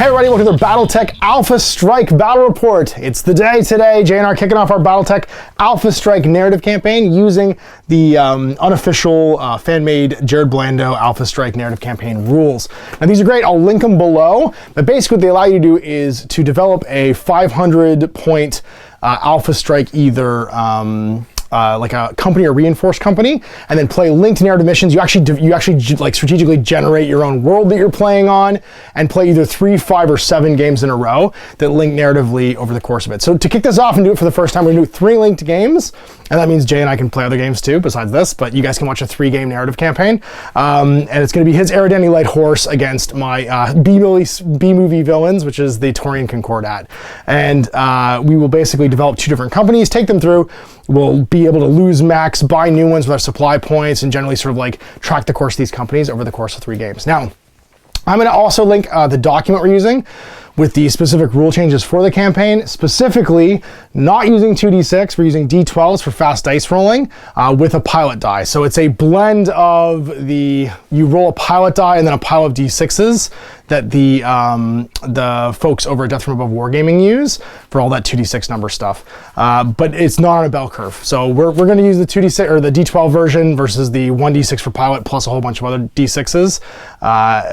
Hey everybody, welcome to the Battletech Alpha Strike Battle Report. It's the day today. Jay and I are kicking off our Battletech Alpha Strike narrative campaign using the unofficial fan-made Jared Blando Alpha Strike narrative campaign rules. Now these are great, I'll link them below, but basically what they allow you to do is to develop a 500 point Alpha Strike either like a company or reinforced company, and then play linked narrative missions. You actually like strategically generate your own world that you're playing on, and play either 3, 5, or 7 games in a row that link narratively over the course of it. So to kick this off and do it for the first time, we're gonna do 3 linked games, and that means Jay and I can play other games too besides this, but you guys can watch a 3-game narrative campaign, and it's gonna be his Eridani Light Horse against my B-movie villains, which is the Taurian Concordat. And we will basically develop 2 different companies, take them through. We'll be able to lose max, buy new ones with our supply points, and generally sort of like track the course of these companies over the course of 3 games. Now, I'm going to also link the document we're using with the specific rule changes for the campaign, specifically not using 2d6, we're using d12s for fast dice rolling with a pilot die. So it's a blend of you roll a pilot die and then a pile of d6s that the folks over at Death from Above Wargaming use for all that 2d6 number stuff. But it's not on a bell curve. So we're going to use the 2d6 or the d12 version versus the 1d6 for pilot plus a whole bunch of other d6s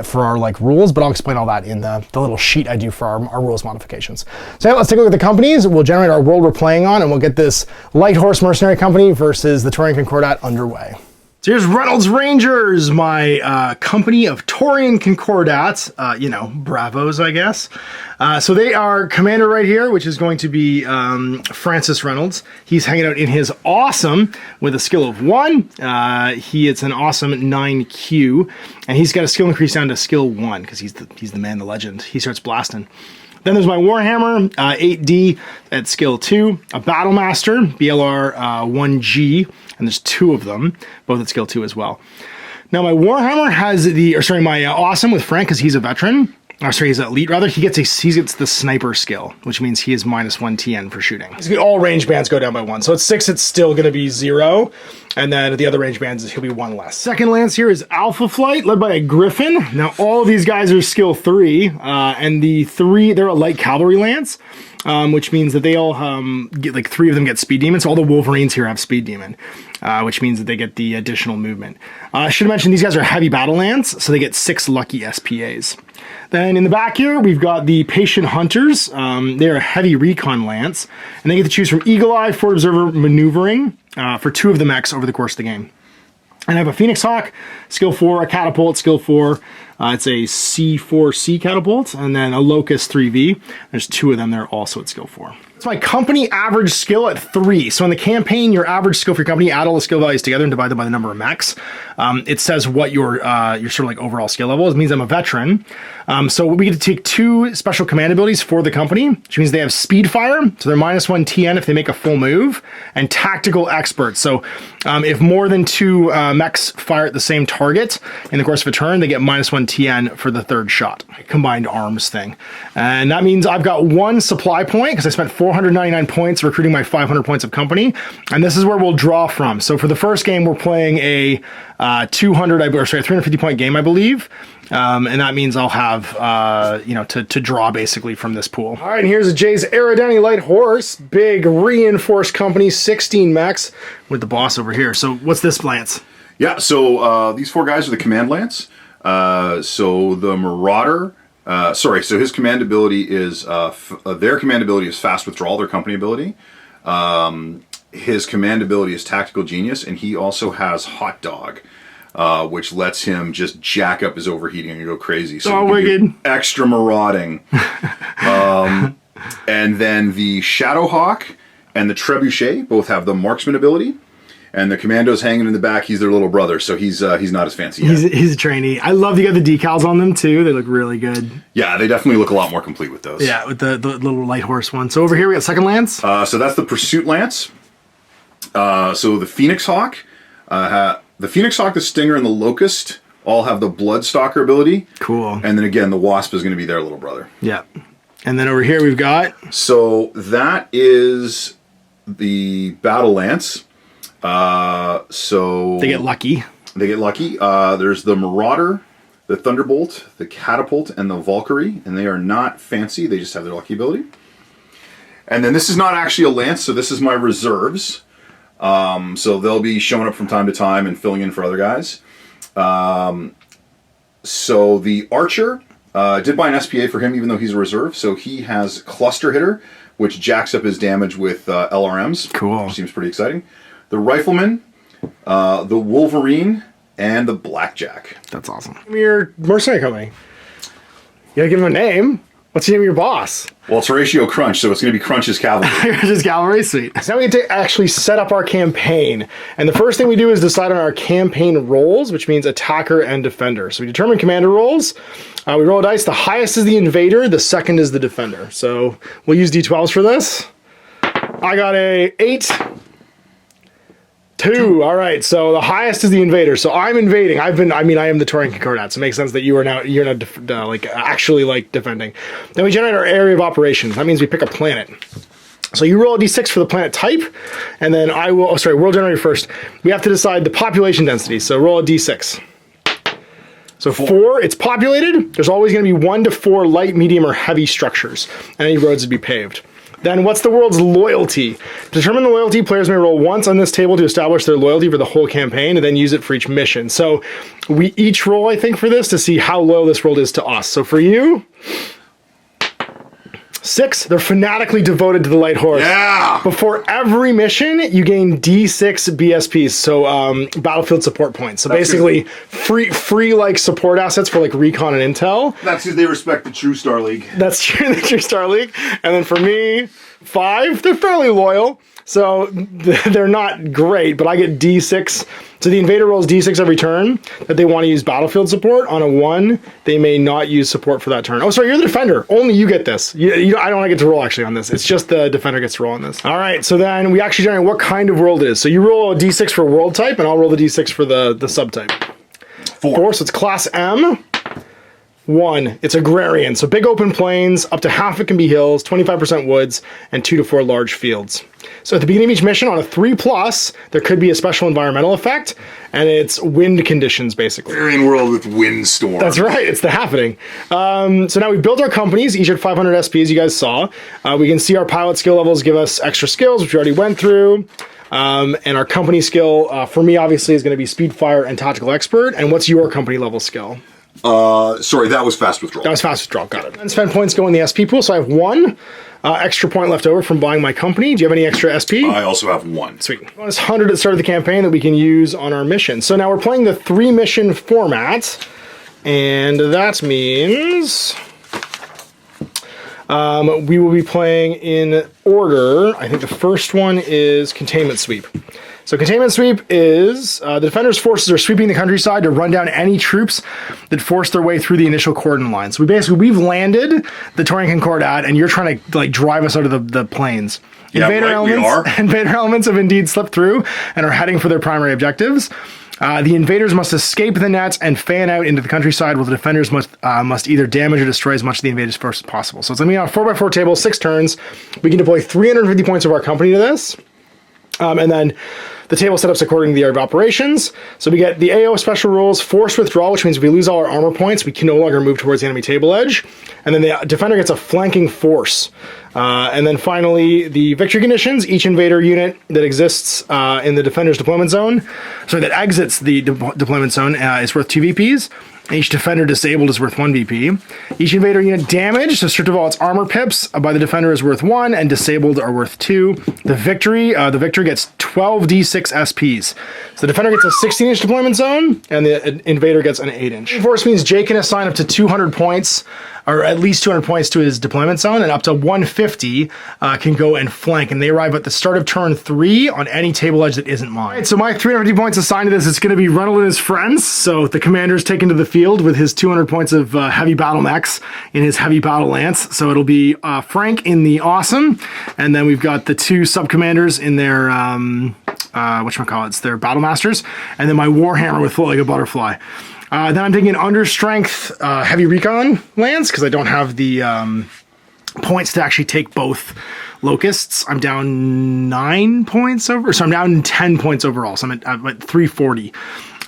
for our like rules, but I'll explain all that in the little sheet I do for our rules modifications. So yeah, let's take a look at the companies. We'll generate our world we're playing on, and we'll get this Light Horse Mercenary Company versus the Taurian Concordat underway. So here's Reynold's Rangers, my company of Taurian Concordats, bravos, I guess. So they are commander right here, which is going to be Francis Reynolds. He's hanging out in his awesome with a skill of 1. It's an awesome 9Q, and he's got a skill increase down to skill 1 because he's the man, the legend. He starts blasting. Then there's my Warhammer, 8D at skill 2, a Battlemaster, BLR 1G, and there's 2 of them, both at skill 2 as well. Now my Warhammer has my Awesome with Frank, because he's a veteran, he's an elite rather, he gets the sniper skill, which means he is -1 TN for shooting. All range bands go down by 1, so at 6 it's still going to be 0, and then at the other range bands he'll be 1 less. Second lance here is Alpha Flight, led by a Griffin. Now all of these guys are skill 3, and they're a light cavalry lance, which means that they all get, like 3 of them get speed demon, so all the Wolverines here have speed demon, which means that they get the additional movement. I should have mentioned these guys are heavy battle lance, so they get 6 lucky SPAs. Then in the back here, we've got the Patient Hunters. They're a heavy recon lance, and they get to choose from Eagle Eye, Forward Observer, Maneuvering for 2 of the mechs over the course of the game. And I have a Phoenix Hawk, skill 4, a Catapult, skill 4. It's a C4C Catapult, and then a Locust 3V. There's 2 of them there also at skill 4. It's my company average skill at 3. So in the campaign, your average skill for your company, add all the skill values together and divide them by the number of mechs. It says what your sort of like overall skill level is. It means I'm a veteran. So we get to take 2 special command abilities for the company, which means they have Speed Fire, so they're -1 TN if they make a full move, and Tactical Expert. So if more than 2 mechs fire at the same target in the course of a turn, they get -1 TN for the 3rd shot. Combined arms thing. And that means I've got 1 supply point because I spent 499 points recruiting my 500 points of company, and this is where we'll draw from. So for the first game, we're playing a 350 point game, I believe. And that means I'll have, to draw basically from this pool. All right, and here's Jay's Eridani Light Horse, big reinforced company, 16 mechs with the boss over here. So what's this lance? Yeah, so these 4 guys are the command lance. So the Marauder, so his command ability is, their command ability is Fast Withdrawal, their company ability. His command ability is Tactical Genius, and he also has Hot Dog, which lets him just jack up his overheating and go crazy. So wicked. Extra marauding. And then the Shadowhawk and the Trebuchet both have the Marksman ability. And the Commando's hanging in the back. He's their little brother, so he's not as fancy yet. He's a trainee. I love you got the decals on them too. They look really good. Yeah, they definitely look a lot more complete with those. Yeah, with the little Light Horse one. So over here we got second lance. So that's the Pursuit Lance. So the Phoenix Hawk, the Stinger, and the Locust all have the Bloodstalker ability. Cool. And then again, the Wasp is going to be their little brother. Yeah. And then over here we've got... So that is the Battle Lance. So... They get lucky. There's the Marauder, the Thunderbolt, the Catapult, and the Valkyrie, and they are not fancy, they just have their lucky ability. And then this is not actually a lance, so this is my reserves. So they'll be showing up from time to time and filling in for other guys. So the Archer, did buy an SPA for him even though he's a reserve, so he has Cluster Hitter, which jacks up his damage with LRMs. Cool. Which seems pretty exciting. The Rifleman, the Wolverine, and the Blackjack. That's awesome. Give me your mercenary company. You gotta give him a name. What's the name of your boss? Well, it's Horatio Crunch, so it's going to be Crunch's Cavalry. Just cavalry, sweet. So now we get to actually set up our campaign. And the first thing we do is decide on our campaign roles, which means attacker and defender. So we determine commander roles. We roll a dice. The highest is the invader. The second is the defender. So we'll use D12s for this. I got a 8. 2. All right. So the highest is the invader. So I'm invading. I am the Taurian Concordat. So it makes sense that you're now actually defending. Then we generate our area of operations. That means we pick a planet. So you roll a d6 for the planet type, and then I will. Oh, sorry. World generator first. We have to decide the population density. So roll a d6. So 4, it's populated. There's always going to be 1 to 4 light, medium, or heavy structures, and any roads would be paved. Then what's the world's loyalty? To determine the loyalty, players may roll once on this table to establish their loyalty for the whole campaign and then use it for each mission. So we each roll, I think, for this to see how loyal this world is to us. So for you, 6, they're fanatically devoted to the Light Horse. Yeah! Before every mission, you gain D6 BSPs, so battlefield support points. So that's basically free like support assets for like recon and intel. That's because they respect the True Star League. That's true, the True Star League. And then for me, 5, they're fairly loyal. So they're not great, but I get D6. So the invader rolls D6 every turn that they want to use battlefield support. On a 1, they may not use support for that turn. Oh, sorry, you're the defender. Only you get this. I don't get to roll actually on this. It's just the defender gets to roll on this. All right, so then we actually generate what kind of world it is. So you roll a D6 for world type, and I'll roll the D6 for the subtype. 4, so it's class M. 1, it's agrarian, so big open plains, up to half it can be hills, 25% woods, and 2 to 4 large fields. So at the beginning of each mission, on a 3+, there could be a special environmental effect, and it's wind conditions, basically. Agrarian world with windstorm. That's right, it's the happening. So now we've built our companies, each at 500 SPs, you guys saw. We can see our pilot skill levels give us extra skills, which we already went through. And our company skill, for me, obviously, is going to be Speed, Fire, and Tactical Expert. And what's your company level skill? Sorry, that was Fast Withdrawal. That was Fast Withdrawal, got it. And spend points go in the SP pool, so I have 1 extra point left over from buying my company. Do you have any extra SP? I also have 1. Sweet. Bonus 100 at the start of the campaign that we can use on our mission. So now we're playing the 3-mission format, and that means we will be playing in order. I think the first one is Containment Sweep. So Containment Sweep is the defender's forces are sweeping the countryside to run down any troops that force their way through the initial cordon line. So we've landed the Taurian Concordat, and you're trying to drive us out of the plains. Yeah, Invader elements have indeed slipped through and are heading for their primary objectives. The invaders must escape the nets and fan out into the countryside, while the defenders must either damage or destroy as much of the invaders' force as possible. So it's going to be on a 4x4 table, 6 turns. We can deploy 350 points of our company to this. And then the table setups according to the area of operations. So we get the AO special rules, forced withdrawal, which means if we lose all our armor points, we can no longer move towards the enemy table edge. And then the defender gets a flanking force. And then finally, the victory conditions. Each invader unit that exists in the defender's deployment zone, that exits the deployment zone is worth 2 VPs. Each defender disabled is worth 1 VP. Each invader unit damaged, so stripped of all its armor pips, by the defender is worth 1, and disabled are worth 2. The victory gets 12 D6 SPs. So the defender gets a 16-inch deployment zone, and the invader gets an 8-inch. Force means Jay can assign up to 200 points, or at least 200 points to his deployment zone, and up to 150 can go and flank, and they arrive at the start of turn 3 on any table edge that isn't mine. All right, so my 350 points assigned to this is going to be Reynold and his friends. So the commander's taken to the field with his 200 points of heavy battle mechs in his heavy battle lance. So it'll be Frank in the awesome, and then we've got the 2 sub-commanders in their their battle masters, and then my warhammer with float like a butterfly. Then I'm taking an understrength heavy recon lance because I don't have the points to actually take both locusts. I'm down 9 points over, so I'm down 10 points overall. So I'm at 340.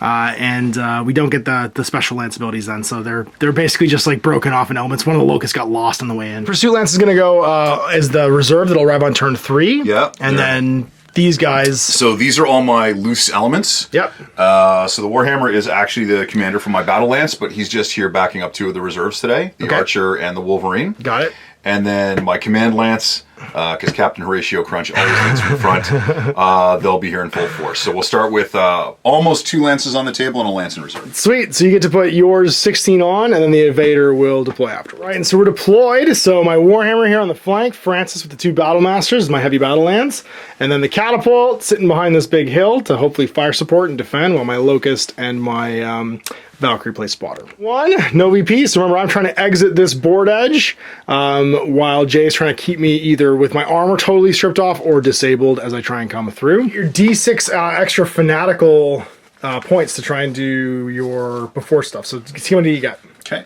and we don't get the special lance abilities then, so they're basically just like broken off in elements. One of the locusts got lost on the way in. Pursuit Lance is going to go as the reserve that'll arrive on turn 3. Yeah. And then these guys. So these are all my loose elements. Yep. So the Warhammer is actually the commander for my Battle Lance, but he's just here backing up 2 of the reserves today, the Archer and the Wolverine. Got it. And then my Command Lance, because Captain Horatio Crunch always leads from front, they'll be here in full force. So we'll start with almost 2 lances on the table and a lance in reserve. Sweet. So you get to put yours 16 on, and then the Invader will deploy after. Right, and so we're deployed. So my Warhammer here on the flank, Francis with the 2 Battle Masters, my Heavy Battle Lance, and then the Catapult sitting behind this big hill to hopefully fire support and defend, while my Locust and my Valkyrie play spotter. 1, no VP. So remember, I'm trying to exit this board edge while Jay is trying to keep me either with my armor totally stripped off or disabled as I try and come through. Your D6 extra fanatical points to try and do your before stuff. So see how many you get. Okay.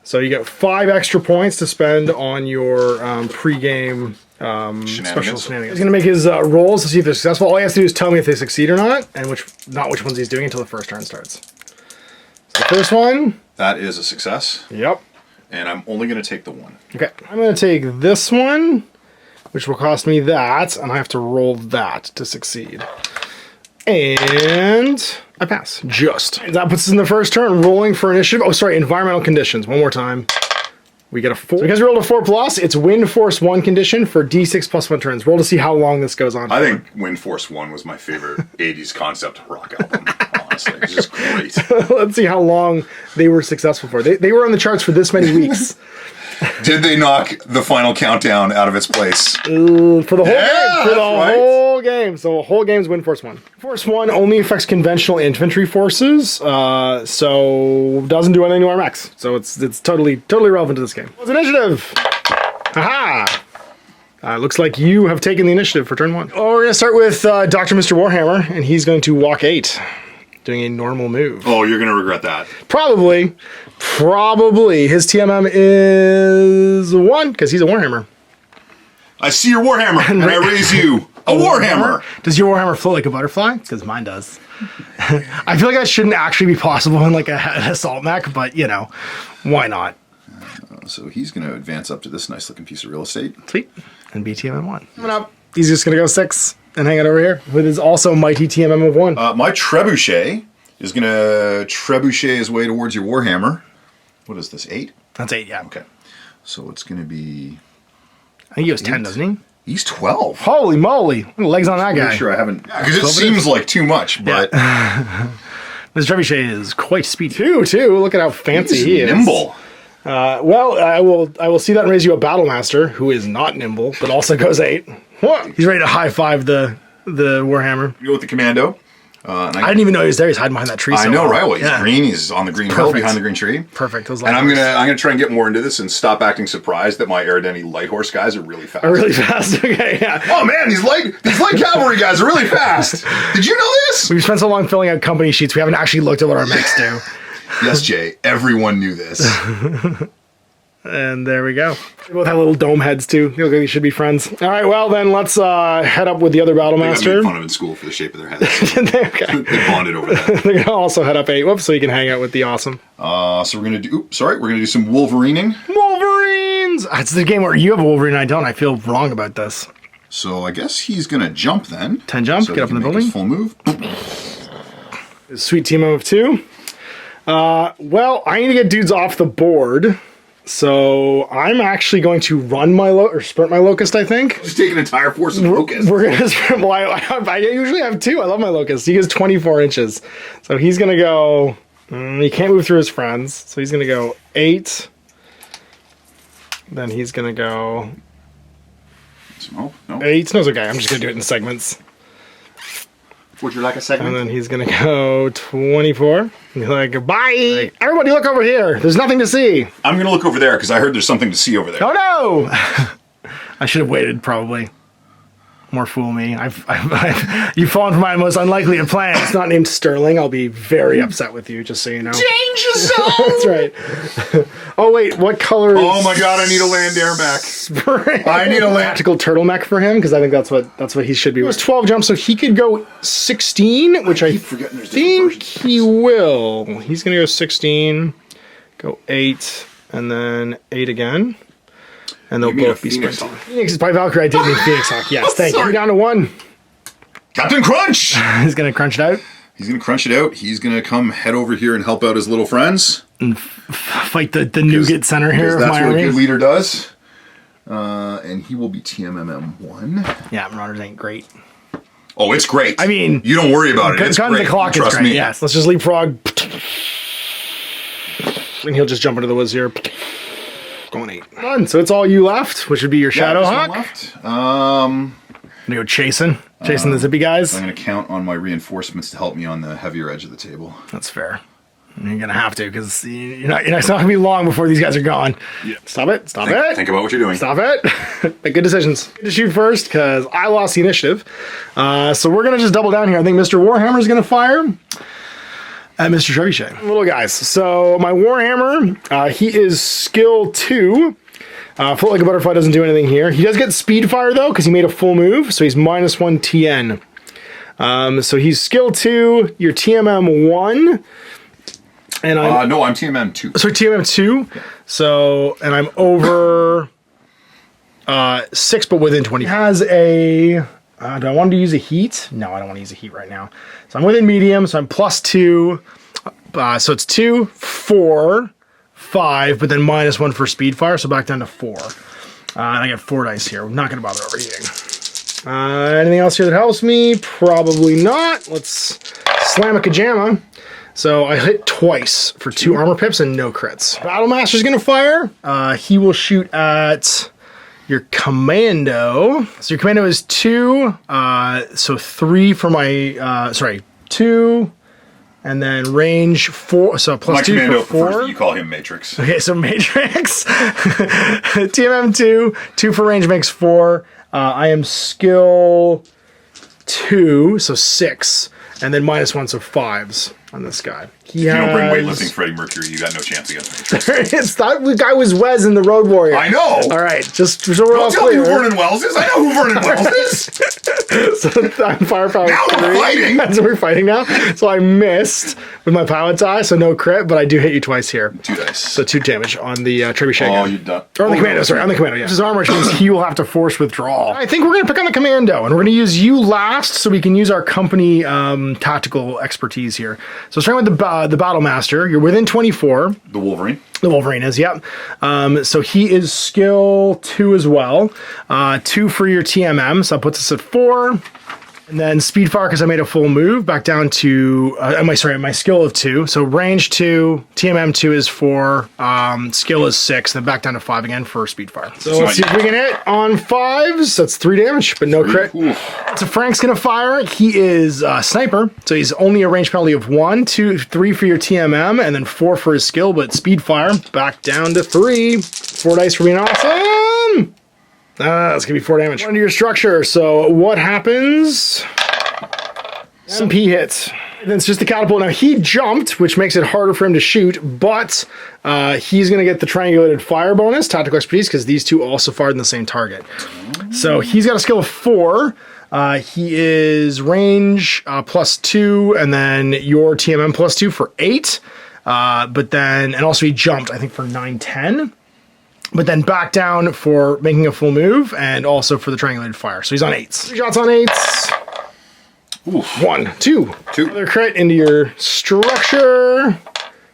So you get 5 extra points to spend on your pre-game special shenanigans. He's going to make his rolls to see if they're successful. All he has to do is tell me if they succeed or not, and which ones he's doing until the first turn starts. The first one. That is a success. Yep. And I'm only going to take the 1. Okay. I'm going to take this one, which will cost me that, and I have to roll that to succeed. And I pass. Just. That puts us in the first turn, rolling for initiative. Oh, sorry, environmental conditions. One more time. We get a 4. So because we rolled a 4+, it's Wind Force 1 condition for D6 plus 1 turns. Roll to see how long this goes on. I think Wind Force 1 was my favorite 80s concept rock album. Honestly, it's just great. Let's see how long they were successful for. They were on the charts for this many weeks. Did they knock the final countdown out of its place? For the whole game. For the right. whole game. So a whole game's Wind Force 1. Force 1 only affects conventional infantry forces, so doesn't do anything to our mechs. So it's totally relevant to this game. It's initiative. Aha! Looks like you have taken the initiative for turn 1. Oh, we're going to start with Dr. Mr. Warhammer, and he's going to walk 8. Doing a normal move. Oh, you're going to regret that. Probably. His TMM is 1, because he's a Warhammer. I see your Warhammer, and I raise you a Warhammer. Does your Warhammer float like a butterfly? Because mine does. I feel like that shouldn't actually be possible in like an assault mech, but you know, why not? So he's going to advance up to this nice looking piece of real estate. Sweet. And be TMM 1. Coming up. He's just going to go 6 and hang it over here with his also mighty TMM of 1. My Trebuchet is going to trebuchet his way towards your Warhammer. What is this, 8? That's 8, yeah. Okay. So it's going to be... I think he goes 10, doesn't he? He's 12. Holy moly. Legs on that guy. I'm sure I haven't... Because it seems like too much, but... This trebuchet is quite speedy. Too. Look at how fancy he is. Nimble. Well, I will see that and raise you a Battle Master, who is not nimble, but also goes 8. What? He's ready to high-five the Warhammer. You go with the Commando. I didn't even know he was there. He's hiding behind that tree. I know, right? Well, he's green. He's on the green hill behind the green tree. Perfect. And I'm gonna try and get more into this and stop acting surprised that my Eridani Light Horse guys are really fast. Okay, yeah. Oh man, these light cavalry guys are really fast. Did you know this? We've spent so long filling out company sheets, we haven't actually looked at what our mechs do. Yes, Jay. Everyone knew this. And there we go. They both have little dome heads too. They look like they should be friends. All right, well then let's head up with the other Battle Master. They got made fun of in school for the shape of their heads. Okay. They bonded over that. They're gonna also head up 8. Whoops, so you can hang out with the awesome. So we're gonna do. We're gonna do some Wolverining. Wolverines. It's the game where you have a Wolverine and I don't. I feel wrong about this. So I guess he's gonna jump then. 10 jump. So get up in the building. Full move. Sweet team of 2. Well, I need to get dudes off the board. So I'm actually going to run my sprint my Locust, I think. Just take an entire force of Locust. We're going to sprint. Well, I usually have 2. I love my Locust. He goes 24 inches. So he's going to go... he can't move through his friends. So he's going to go 8. Then he's going to go... No. 8. No, it's okay. I'm just going to do it in segments. Would you like a segment? And then he's going to go 24. He's like, bye! Everybody look over here. There's nothing to see. I'm going to look over there because I heard there's something to see over there. Oh, no! I should have waited, probably. more fool me. You've fallen for my most unlikely of plans. It's not named Sterling. I'll be very upset with you, just so you know. Danger zone! That's right. Oh, wait, what color is... Oh my god, I need a land air back. Spring? I need a land... Tactical turtleneck for him, because I think that's what he should be. It was 12 jumps, so he could go 16, which I think he will. He's going to go 16, go 8, and then 8 again. And they'll both be sprinting. Phoenix is by Valkyrie. I did mean Phoenix Hawk. Yes, thank you. We're down to 1. Captain Crunch! He's going to crunch it out. He's going to crunch it out. He's going to come head over here and help out his little friends. And fight the nougat center here. That's what a good leader does. And he will be TMMM1. Yeah, Marauders ain't great. Oh, it's great. I mean... You don't worry about it. It's Gun great. the clock Trust is great. me. Yes, let's just leapfrog. And he'll just jump into the woods here. Going 8. Done. So it's all you left, which would be your Shadow Hawk. Left. I'm gonna go chasing the zippy guys. I'm gonna count on my reinforcements to help me on the heavier edge of the table. That's fair. You're gonna have to, because it's not gonna be long before these guys are gone. Yeah. Stop it! Stop it! Think about what you're doing. Stop it! Make good decisions. Good to shoot first because I lost the initiative. So we're gonna just double down here. I think Mr. Warhammer is gonna fire at Mr. Trebuchet. Little guys. So my Warhammer, he is skill 2. Float like a butterfly doesn't do anything here. He does get speed fire though, because he made a full move, so he's -1 TN. So he's skill 2. You're TMM 1. And I'm no, I'm TMM 2. Sorry, TMM 2. Yeah. So, and I'm over 6, but within 20. He has a. Do I want to use a heat? No, I don't want to use a heat right now. So I'm within medium, so I'm +2. So it's 2, 4, 5, but then -1 for speed fire, so back down to 4. And I get 4 dice here. I'm not going to bother overheating. Anything else here that helps me? Probably not. Let's slam a Kajama. So I hit twice for 2 armor pips and no crits. Battlemaster's going to fire. He will shoot at your commando. So your commando is 2. So 3 for my, 2. And then range 4, so +2 my commando for 4. Prefers that you call him Matrix. Okay, so Matrix. TMM 2, 2 for range makes 4. I am skill 2, so 6. And then -1, so 5s on this guy. If you don't bring weightlifting Freddie Mercury, you got no chance against Matrix. It's not, the guy was Wes in the Road Warrior. I know. All right, just so we're all tell clear. me who Vernon Wells is. I know who Vernon Wells is. So I'm firepower now 3. we're fighting. That's what we're fighting now. So I missed with my pilot die, so no crit, but I do hit you twice here. 2 dice. So 2 damage on the Trebuchet. Oh, you're done. Or on the commando, sorry, on the commando, yeah. His armor, which means he will have to force withdrawal. I think we're going to pick on the commando, and we're going to use you last so we can use our company tactical expertise here. So starting with the Battlemaster, you're within 24. The Wolverine. The Wolverine is, yep. So he is skill 2 as well. 2 for your TMM, so that puts us at 4. And then speed fire, because I made a full move, back down to, my skill of 2. So range 2, TMM 2 is 4, skill is 6, then back down to 5 again for speed fire. So let's see if we can hit on 5s. That's 3 damage, but no crit. Oof. So Frank's gonna fire. He is sniper, so he's only a range penalty of 1, 2, 3 for your TMM, and then 4 for his skill, but speed fire, back down to 3. 4 dice for being awesome. That's gonna be 4 damage. Under your structure, so what happens? MP hits. Then it's just a catapult. Now he jumped, which makes it harder for him to shoot, but he's gonna get the triangulated fire bonus, tactical expertise, because these two also fired in the same target. So he's got a skill of 4. He is range +2, and then your TMM +2 for 8. But then, and also he jumped, I think, for 9, 10. But then back down for making a full move, and also for the triangulated fire. So he's on 8s. 3 shots on 8s. Oof. 1, 2. Another crit into your structure.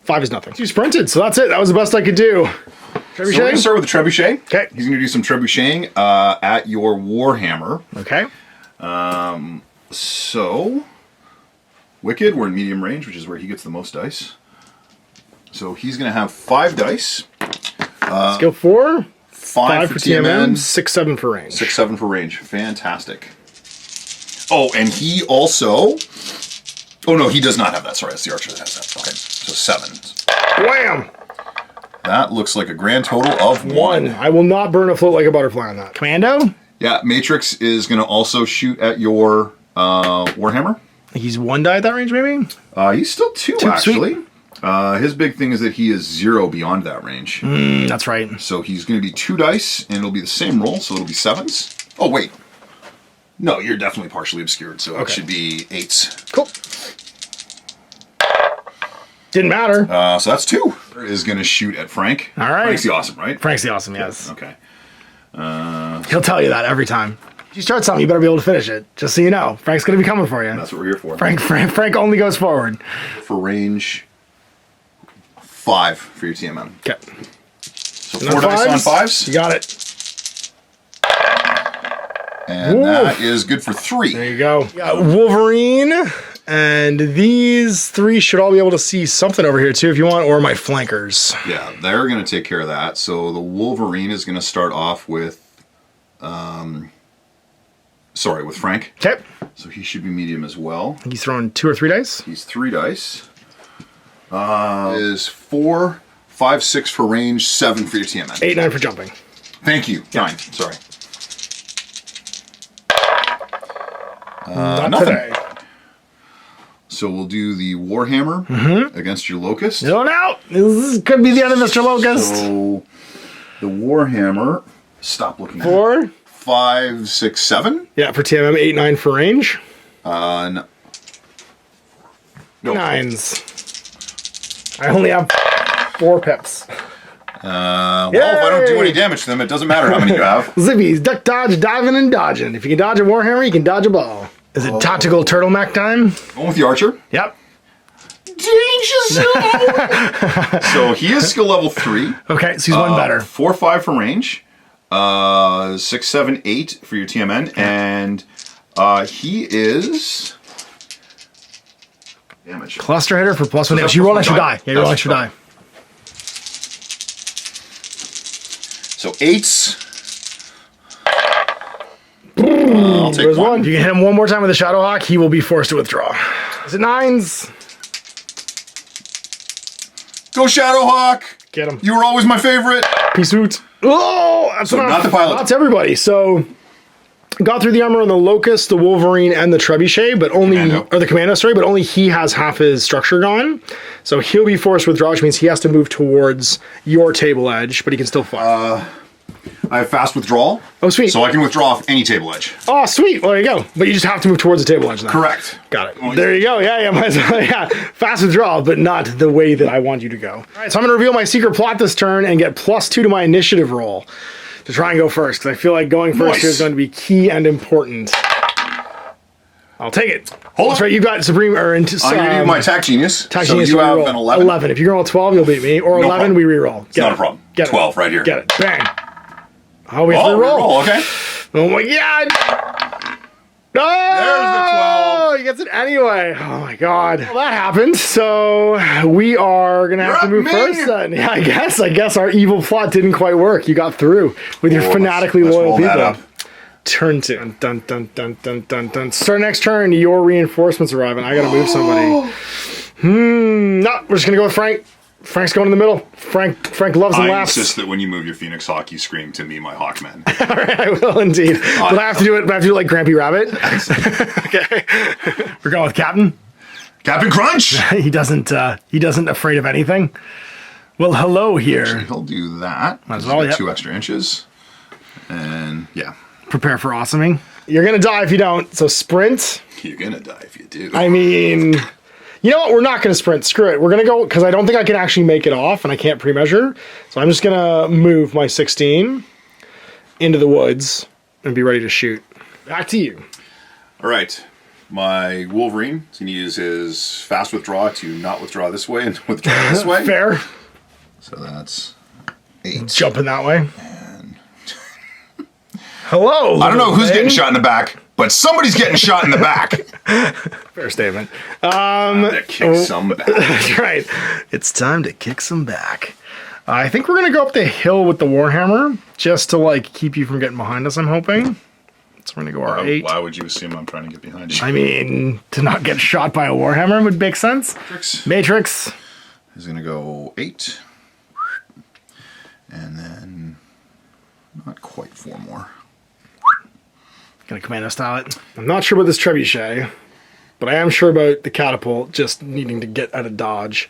5 is nothing. 2 sprinted, so that's it. That was the best I could do. Trebuchet? So we're going to start with the Trebuchet. Okay. He's going to do some Trebucheting at your Warhammer. Okay. So, Wicked, we're in medium range, which is where he gets the most dice. So he's going to have 5 dice. Skill 4. 5 for TMM. 6, 7 for range. 6, 7 for range. Fantastic. Oh, and he also... Oh, no, he does not have that. Sorry, that's the archer that has that. Okay, so 7. Wham! That looks like a grand total of 1. I will not burn a float like a butterfly on that. Commando? Yeah, Matrix is going to also shoot at your Warhammer. He's 1 die at that range, maybe? He's still 2, actually. His big thing is that he is 0 beyond that range. That's right. So he's going to be 2 dice, and it'll be the same roll, so it'll be 7s. Oh, wait. No, you're definitely partially obscured, so it should be 8s. Cool. Didn't matter. So that's 2. Is going to shoot at Frank. All right. Frank's the awesome, right? Frank's the awesome, yes. Okay. He'll tell you that every time. If you start something, you better be able to finish it. Just so you know. Frank's going to be coming for you. That's what we're here for. Frank only goes forward. For range 5 for your TMM. Okay. So 4 dice on 5s. You got it. And that is good for 3. There you go. You got Wolverine. And these 3 should all be able to see something over here too if you want, or my flankers. Yeah, they're going to take care of that. So the Wolverine is going to start off with, with Frank. Okay. So he should be medium as well. He's throwing 2 or 3 dice? He's 3 dice. Is 4, 5, 6 for range, 7 for your TMN. 8, 9 for jumping. Thank you. Yeah. 9, sorry. Not nothing. today. So we'll do the Warhammer against your Locust. No. This could be the end of Mr. Locust. So the Warhammer, stop looking at it. 4. 5, 6, 7. Yeah, for TMM, 8, 9 for range. No. 9s. I only have 4 pips. Well, if I don't do any damage to them, it doesn't matter how many you have. Zippies, duck, dodge, diving, and dodging. If you can dodge a Warhammer, you can dodge a ball. Is it tactical turtleneck time? Going with the Archer. Yep. Danger zone! So he is skill level 3. Okay, so he's 1 better. 4, 5 for range. 6, 7, 8 for your TMN. And he is... damage. Cluster hitter for +1 damage. that's You roll +1 extra die. die. Yeah, you roll That's extra die. So 8s. I'll take There's 1. If you can hit him 1 more time with a Shadowhawk, he will be forced to withdraw. Is it 9s? Go Shadowhawk! Get him. You were always my favorite. Peace out. Oh, that's So not the pilot. That's everybody. So got through the armor on the Locust, the Wolverine, and the Trebuchet, but only the Commando, sorry, but only he has half his structure gone. So he'll be forced to withdraw, which means he has to move towards your table edge, but he can still fight. I have fast withdrawal. Oh, sweet. So I can withdraw off any table edge. Oh, sweet. Well, there you go. But you just have to move towards the table edge now. Correct. Got it. There you go. Yeah, might as well. Yeah, fast withdrawal, but not the way that I want you to go. All right, so I'm going to reveal my secret plot this turn and get +2 to my initiative roll to try and go first, because I feel like going first here is going to be key and important. I'll take it. That's right. You've got Supreme or I'm going to do my Attack Genius. Attack so Genius. you have an 11. 11. If you roll a 12, you'll beat me. Or 11, problem. we reroll. It's not a problem. Get 12 right here. Get it. Bang. Oh, we have to reroll. Reroll, okay. Oh my god! No! There's the 12. He gets it anyway. Oh my god. Well, that happened. So we are gonna have to move first then. Yeah, I guess our evil plot didn't quite work. You got through with your fanatically let's loyal roll that up. people. Turn 2. Dun dun dun dun dun dun. Start next turn. Your reinforcements arrive, and I gotta move somebody. No, we're just gonna go with Frank. Frank's going in the middle. Frank loves and I laughs. insist that when you move your Phoenix Hawk, you scream to me, my Hawkman. All right, I will indeed. But I have to do it. I have to do it like Grampy Rabbit. Okay, we're going with Captain. Captain Crunch! He doesn't afraid of anything. Well, hello here. He'll do that. Might as well, He's got yep. 2 extra inches. And yeah. Prepare for awesoming. You're gonna die if you don't. So sprint. You're gonna die if you do. I mean, you know what? We're not gonna sprint. Screw it. We're gonna go because I don't think I can actually make it off, and I can't pre-measure. So I'm just gonna move my 16 into the woods and be ready to shoot. Back to you. All right. My Wolverine is going to use his fast withdraw to not withdraw this way and withdraw this way. Fair. So that's 8. Jumping that way. And hello. I don't know who's getting shot in the back, but somebody's getting shot in the back. Fair statement. To kick some back. That's right. It's time to kick some back. I think we're gonna go up the hill with the Warhammer just to like keep you from getting behind us. I'm hoping. So we're gonna go our 8. Why would you assume I'm trying to get behind you? I mean, to not get shot by a Warhammer would make sense. Matrix. He's gonna go 8, and then not quite 4 more. Gonna commando style it. I'm not sure about this trebuchet, but I am sure about the catapult just needing to get out of dodge.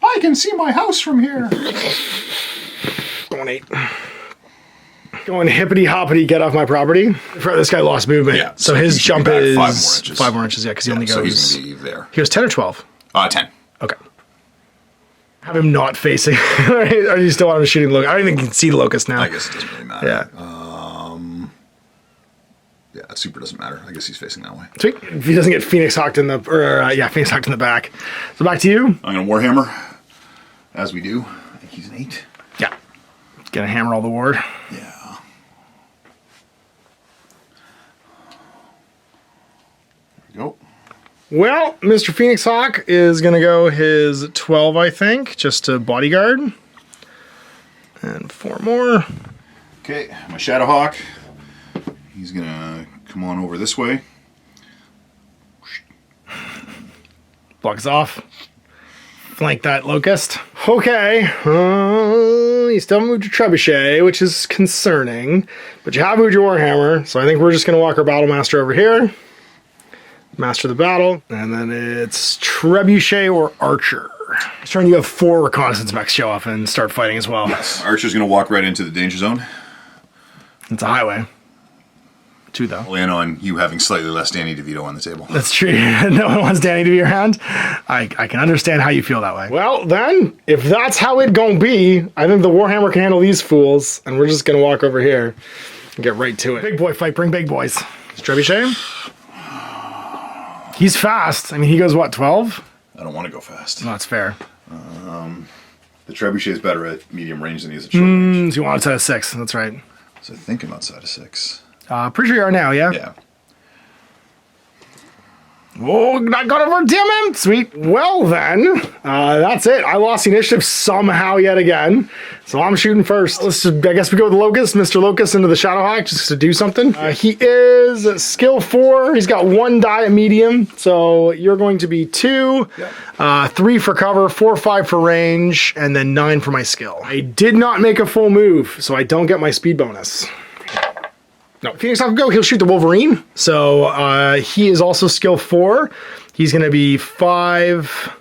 I can see my house from here. Going 8. Going hippity hoppity, get off my property. This guy lost movement. Yeah, so his jump is 5 more inches. 5 more inches, yeah, because he only goes. So he's gonna be there. He goes 10 or 12. 10. Okay. Have him not facing. Or you still want him shooting locust? I don't even can see the locust now. I guess it doesn't really matter. Yeah. Yeah, super doesn't matter. I guess he's facing that way. Sweet. If he doesn't get Phoenix Hawked in the, Phoenix Hawked in the back. So back to you. I'm gonna Warhammer, as we do. I think he's an 8. Yeah. Gonna hammer all the ward. Yeah. There we go. Well, Mr. Phoenix Hawk is gonna go his 12, I think, just to bodyguard. And 4 more. Okay, my Shadowhawk. He's gonna come on over this way. Blocks off. Flank that locust. Okay. You still moved your trebuchet, which is concerning. But you have moved your Warhammer, so I think we're just gonna walk our Battlemaster over here. Master the battle. And then it's trebuchet or archer. It's turn you have 4 reconnaissance mechs show up and start fighting as well. Archer's gonna walk right into the danger zone. It's a highway. 2 though. I'll in on you having slightly less Danny DeVito on the table. That's true. No one wants Danny to be around. I can understand how you feel that way. Well, then, if that's how it gonna be, I think the Warhammer can handle these fools, and we're just gonna walk over here and get right to it. Big boy fight, bring big boys. Is Trebuchet? He's fast. I mean, he goes, what, 12? I don't want to go fast. No, that's fair. The Trebuchet is better at medium range than he is at short range. So you want outside of 6, that's right. So I think I'm outside of 6. Pretty sure you are now, yeah? Yeah. Oh, I got over DMM. Sweet. Well then, that's it. I lost the initiative somehow yet again. So I'm shooting first. I guess we go with Locust, Mr. Locust into the Shadowhawk just to do something. He is skill 4. He's got 1 die at medium. So you're going to be 2, 3 for cover, 4, 5 for range, and then 9 for my skill. I did not make a full move, so I don't get my speed bonus. No, Phoenix Hawk go, he'll shoot the Wolverine. So he is also skill 4. He's going to be 5,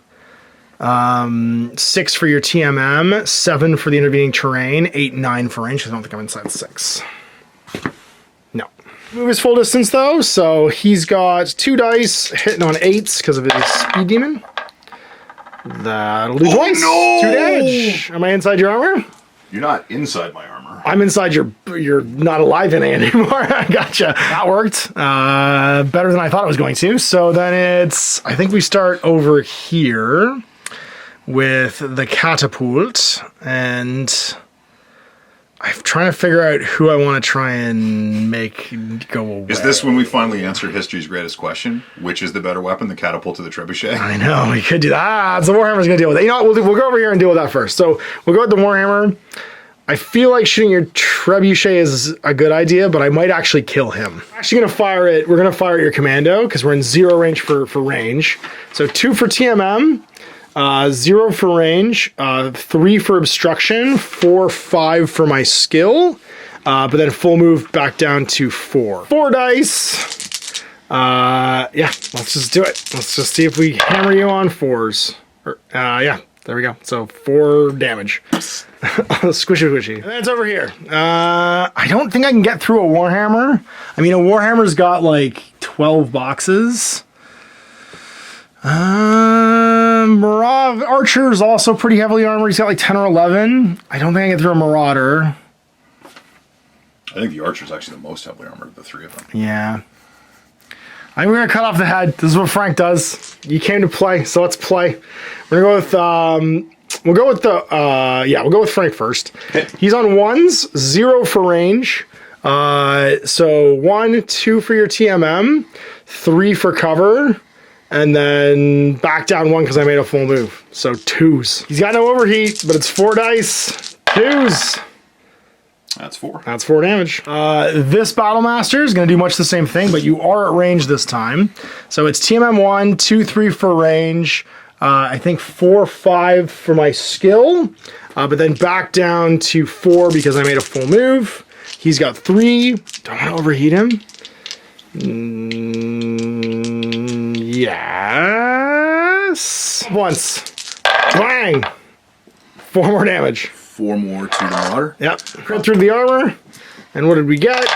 6 for your TMM, 7 for the intervening terrain, 8, 9 for range. I don't think I'm inside 6. No. Move his full distance though, so he's got 2 dice hitting on 8s because of his speed demon. That'll do twice. No! 2 damage. Am I inside your armor? You're not inside my armor. I'm inside you're not alive in anymore. I gotcha. That worked. Better than I thought it was going to. So then I think we start over here with the catapult, and I'm trying to figure out who I want to try and make go away. Is this when we finally answer history's greatest question? Which is the better weapon, the catapult or the trebuchet? I know, we could do that. So Warhammer's going to deal with it. You know what, we'll go over here and deal with that first. So we'll go with the Warhammer. I feel like shooting your trebuchet is a good idea, but I might actually kill him. I'm actually going to fire it. We're going to fire at your commando because we're in 0 range for range. So 2 for TMM, 0 for range, 3 for obstruction, 4, 5 for my skill, but then full move back down to 4. 4 dice. Yeah, let's just do it. Let's just see if we hammer you on 4s. Yeah. There we go. So 4 damage. Squishy squishy. And then it's over here. I don't think I can get through a Warhammer. I mean, a Warhammer's got like 12 boxes. Archer's also pretty heavily armored. He's got like 10 or 11. I don't think I can get through a Marauder. I think the Archer's actually the most heavily armored of the 3 of them. Yeah. I think we're gonna cut off the head. This is what Frank does. You came to play, so let's play. We're gonna go with we'll go with Frank first. Okay. He's on 1s, 0 for range. So 1, 2 for your TMM, 3 for cover, and then back down 1 because I made a full move. So 2s. He's got no overheat, but it's 4 dice. 2s. That's 4. That's 4 damage. This Battlemaster is going to do much the same thing, but you are at range this time. So it's TMM 1, 2, 3 for range. I think 4, 5 for my skill. But then back down to 4 because I made a full move. He's got 3. Don't want to overheat him. Yes. Once. Bang. 4 more damage. 4 more to the Marauder. Yep. Crit through the armor. And what did we get?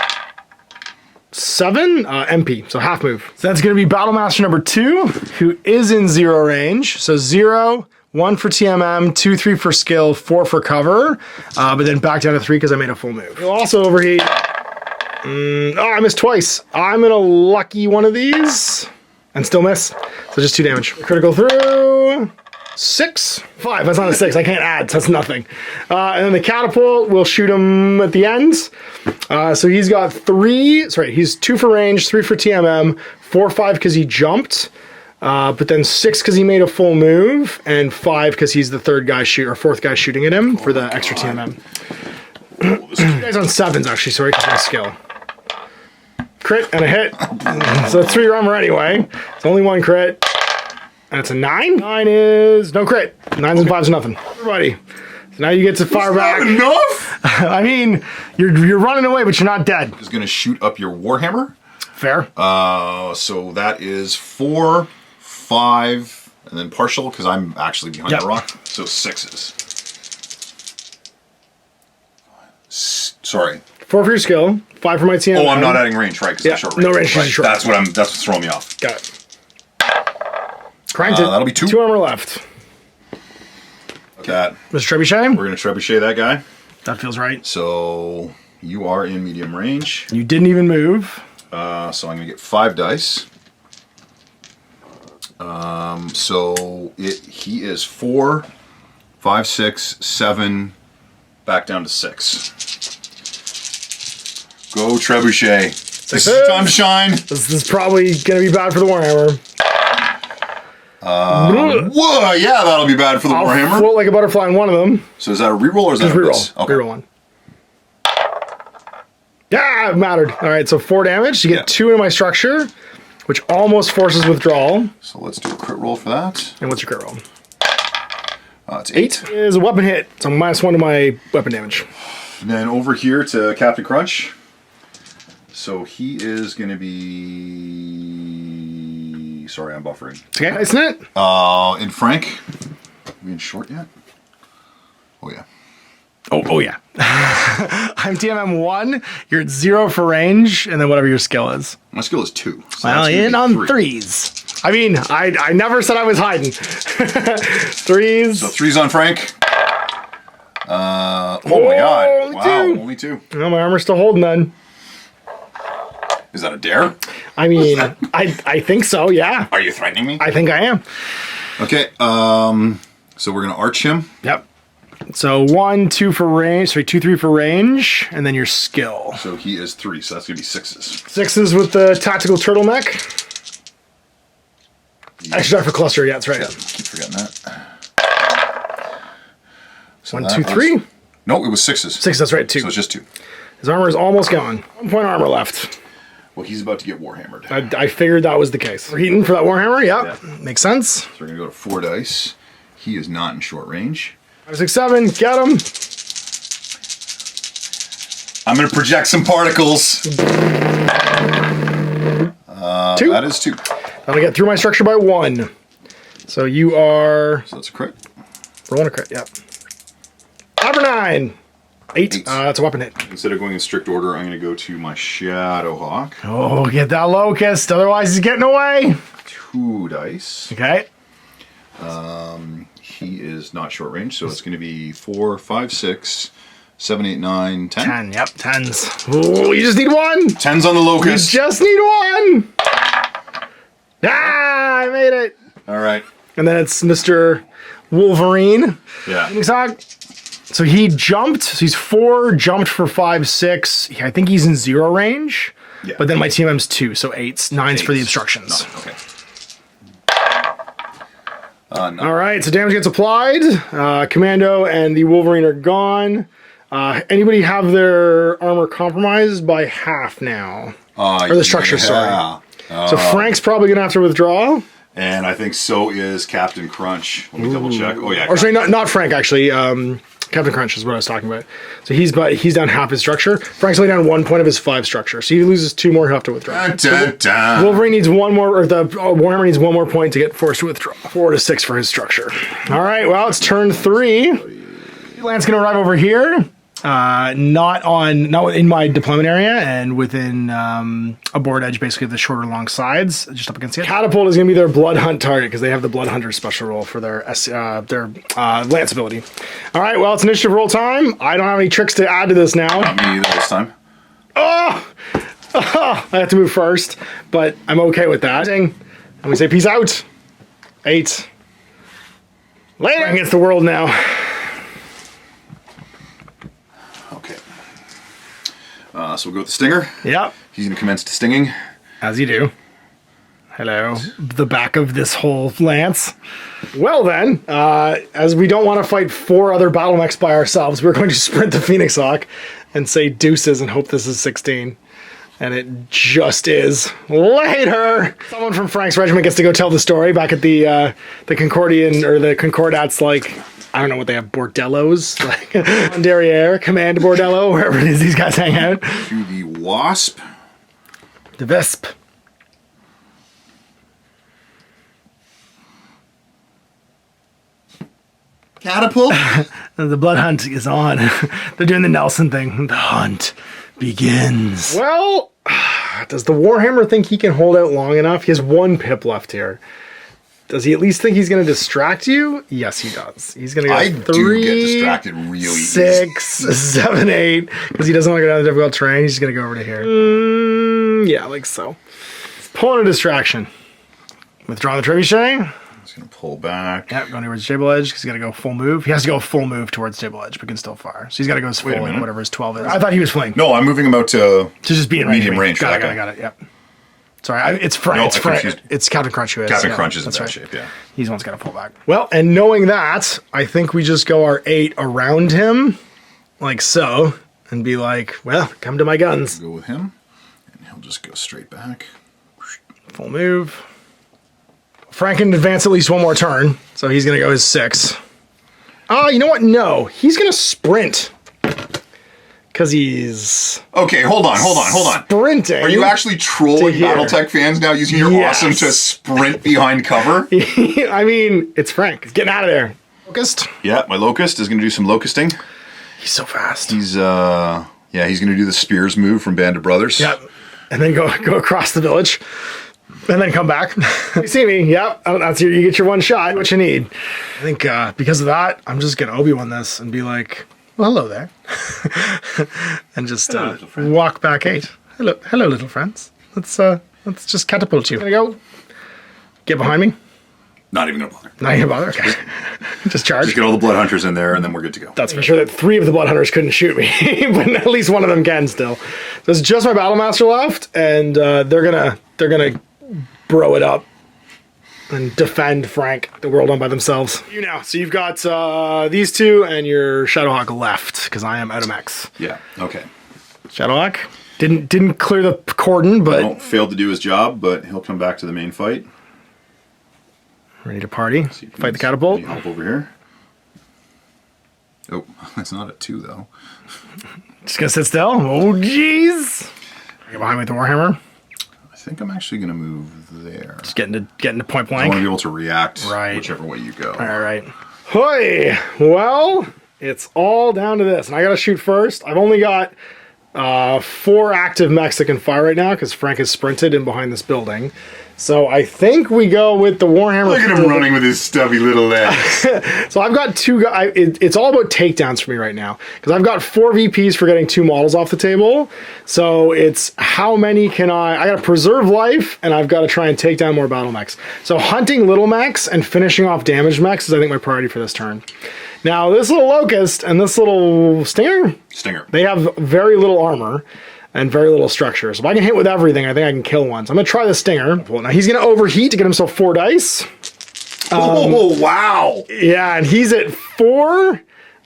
7 MP, so half move. So that's going to be Battlemaster number 2, who is in 0 range. So 0, 1 for TMM, 2, 3 for skill, 4 for cover, but then back down to 3 because I made a full move. He'll also overheat. Oh, I missed twice. I'm going to lucky one of these and still miss. So just 2 damage. Critical through. 6. 5. That's not a 6. I can't add. So that's nothing. And then the catapult will shoot him at the end. So he's got 3. Sorry, he's 2 for range, 3 for TMM, 4, 5 because he jumped. But then 6 because he made a full move, and 5 because he's the 3rd guy or 4th guy shooting at him for the extra TMM. This guy's on 7s actually. Sorry, because my skill. Crit and a hit. So it's 3 armor anyway. It's only 1 crit. And it's a 9. 9 is no crit. 9s and 5s nothing. Everybody. So now you get to fire back. Not enough? I mean, you're running away, but you're not dead. Is going to shoot up your Warhammer. Fair. So that is 4, 5, and then partial because I'm actually behind the rock. So 6s. Sorry. 4 for your skill. 5 for my TM. Oh, I'm not adding range, right? Because I'm short range. No range. Right. Short. That's what's throwing me off. Got it. Cranked it. That'll be 2. 2 armor left. That. Mr. Trebuchet. We're going to trebuchet that guy. That feels right. So you are in medium range. You didn't even move. So I'm going to get 5 dice. So he is 4, 5, 6, 7, back down to 6. Go Trebuchet. This is time to shine. This is probably going to be bad for the Warhammer. Whoa, yeah, that'll be bad for the Warhammer. Float like a butterfly on one of them. So is that a reroll or is that a reroll? Okay. Reroll 1. Yeah, it mattered. All right, so 4 damage. You get 2 into my structure, which almost forces withdrawal. So let's do a crit roll for that. And what's your crit roll? It's 8. Is a weapon hit, so -1 to my weapon damage. And then over here to Captain Crunch. So he is going to be... Sorry, I'm buffering. Okay, isn't it? And Frank, are we in short yet? Oh, yeah. Oh yeah. I'm TMM 1, you're at 0 for range, and then whatever your skill is. My skill is 2. So well, in on 3s. I mean, I never said I was hiding. 3s. So 3's on Frank. Oh my god. Wow, only 2. No, my armor's still holding then. Is that a dare? I mean, I think so, yeah. Are you threatening me? I think I am. Okay, so we're going to arch him. Yep. So 1, 2 for range, sorry, 2, 3 for range, and then your skill. So he is 3, so that's going to be 6s. 6s with the tactical turtleneck. Yeah. Actually, for cluster, yeah, that's right. Yeah, keep forgetting that. So 1, 2, 3. No, it was 6s. 6, that's right, 2. So it's just 2. His armor is almost gone. 1 point armor left. Well, he's about to get warhammered. I figured that was the case. We're heating for that Warhammer, yep. Yeah. Makes sense. So we're going to go to 4 dice. He is not in short range. 5, 6, 7, get him. I'm going to project some particles. 2. That is 2. That'll get through my structure by 1. So you are... So that's a crit. Rolling a crit, yep. Number 9. 8. That's a weapon hit. Instead of going in strict order, I'm going to go to my Shadowhawk. Oh, get that locust. Otherwise, he's getting away. 2 dice. Okay. He is not short range, so it's going to be 4, 5, 6, 7, 8, 9, 10. 10, yep, 10s. Oh, you just need 1. 10's on the locust. You just need 1. Ah, I made it. All right. And then it's Mr. Wolverine. Yeah. So he jumped. So he's 4, jumped for 5, 6. I think he's in 0 range. Yeah. But then my TMM's 2, so 8s. 9s for the obstructions. No, okay. No. All right, so damage gets applied. Commando and the Wolverine are gone. Anybody have their armor compromised by half now? Or the structure, sorry. So Frank's probably going to have to withdraw. And I think so is Captain Crunch. Let me double check. Oh, yeah. Or sorry, not Frank, actually. Captain Crunch is what I was talking about. So he's down half his structure. Frank's only down 1 point of his 5 structure. So he loses 2 more, he'll have to withdraw. Wolverine needs 1 more, or the Warhammer needs 1 more point to get forced to withdraw. 4 to 6 for his structure. All right, well, it's turn 3. Lance gonna arrive over here. Not in my deployment area and within a board edge, basically the shorter long sides, just up against it. Catapult is going to be their Blood Hunt target because they have the Blood Hunter special roll for their Lance ability. All right, well, it's initiative roll time. I don't have any tricks to add to this now. Not me either this time. Oh! I have to move first, but I'm okay with that. And we say peace out. 8. Later against the world now. Okay. So we'll go with the Stinger. Yep. He's going to commence to stinging. As you do. Hello. The back of this whole lance. Well then, as we don't want to fight 4 other battle mechs by ourselves, we're going to sprint the Phoenix Hawk and say deuces and hope this is 16. And it just is. Later! Someone from Frank's regiment gets to go tell the story back at the Concordian, or the Concordats, like, I don't know what they have, bordellos? Like, Derriere, Command Bordello, wherever it is these guys hang out. To the Wasp. The Visp. Catapult. The blood hunt is on. They're doing the Nelson thing. The hunt begins. Well, does the Warhammer think he can hold out long enough? He has 1 pip left here. Does he at least think he's going to distract you? Yes, he does. He's going to go I 3, do get distracted really 6, 7, 8, because he doesn't want to go down the difficult terrain. He's just going to go over to here. Yeah, like so. Pulling a distraction. Withdraw the trebuchet. He's going to pull back. Yep, going towards table edge because he's got to go full move. He has to go full move towards table edge, but can still fire. So he's got to go as full, like, whatever his 12 is. I thought he was flank. No, I'm moving him out to just be in medium range. Got it. Yep. Sorry, it's Frank. No, it's Frank. It's Captain Crunch who is. Captain Crunch is in bad shape, yeah. He's the one's got to pull back. Well, and knowing that, I think we just go our 8 around him, like so, and be like, well, come to my guns. Go with him, and he'll just go straight back. Full move. Frank can advance at least 1 more turn, so he's going to go his 6. You know what? No, he's going to sprint. Because he's... Okay, hold on. Sprinting. Are you actually trolling Battletech fans now using your awesome to sprint behind cover? I mean, it's Frank. He's getting out of there. Locust? Yeah, my Locust is going to do some locusting. He's so fast. He's going to do the Spears move from Band of Brothers. Yep. And then go across the village. And then come back. You see me? Yep. That's you get your 1 shot. What you need. I think because of that, I'm just going to Obi-Wan this and be like... Well, hello there. And just walk back 8. Hello, little friends. Let's just catapult you. Gonna go. Get behind me. Not even gonna bother. Not even bother. Okay. Just charge. Just get all the blood hunters in there, and then we're good to go. That's for sure that 3 of the blood hunters couldn't shoot me, but at least 1 of them can still. There's just my battle master left, and they're gonna bro it up. And defend Frank, the world on by themselves. You now. So you've got these 2 and your Shadowhawk left, because I am out of mechs. Yeah, okay. Shadowhawk didn't clear the cordon, but... Well, failed to do his job, but he'll come back to the main fight. Ready to party. Fight the catapult. Help over here. Oh, that's not a 2, though. Just gonna sit still? Oh, jeez! Get behind me with the Warhammer. I think I'm actually going to move there. Just getting to point blank. I want to be able to react whichever way you go. All right. Hoi! Well, it's all down to this. And I got to shoot first. I've only got 4 active mechs that can fire right now because Frank has sprinted in behind this building. So I think we go with the Warhammer. Look at him running with his stubby little legs. So I've got 2 guys. It's all about takedowns for me right now because I've got 4 VPs for getting 2 models off the table. So it's how many can I got to preserve life and I've got to try and take down more battle mechs. So hunting little mechs and finishing off damaged mechs is I think my priority for this turn. Now this little Locust and this little Stinger, they have very little armor and very little structure. So if I can hit with everything, I think I can kill one. So I'm going to try the Stinger. Now he's going to overheat to get himself 4 dice. Oh, wow. Yeah, and he's at 4.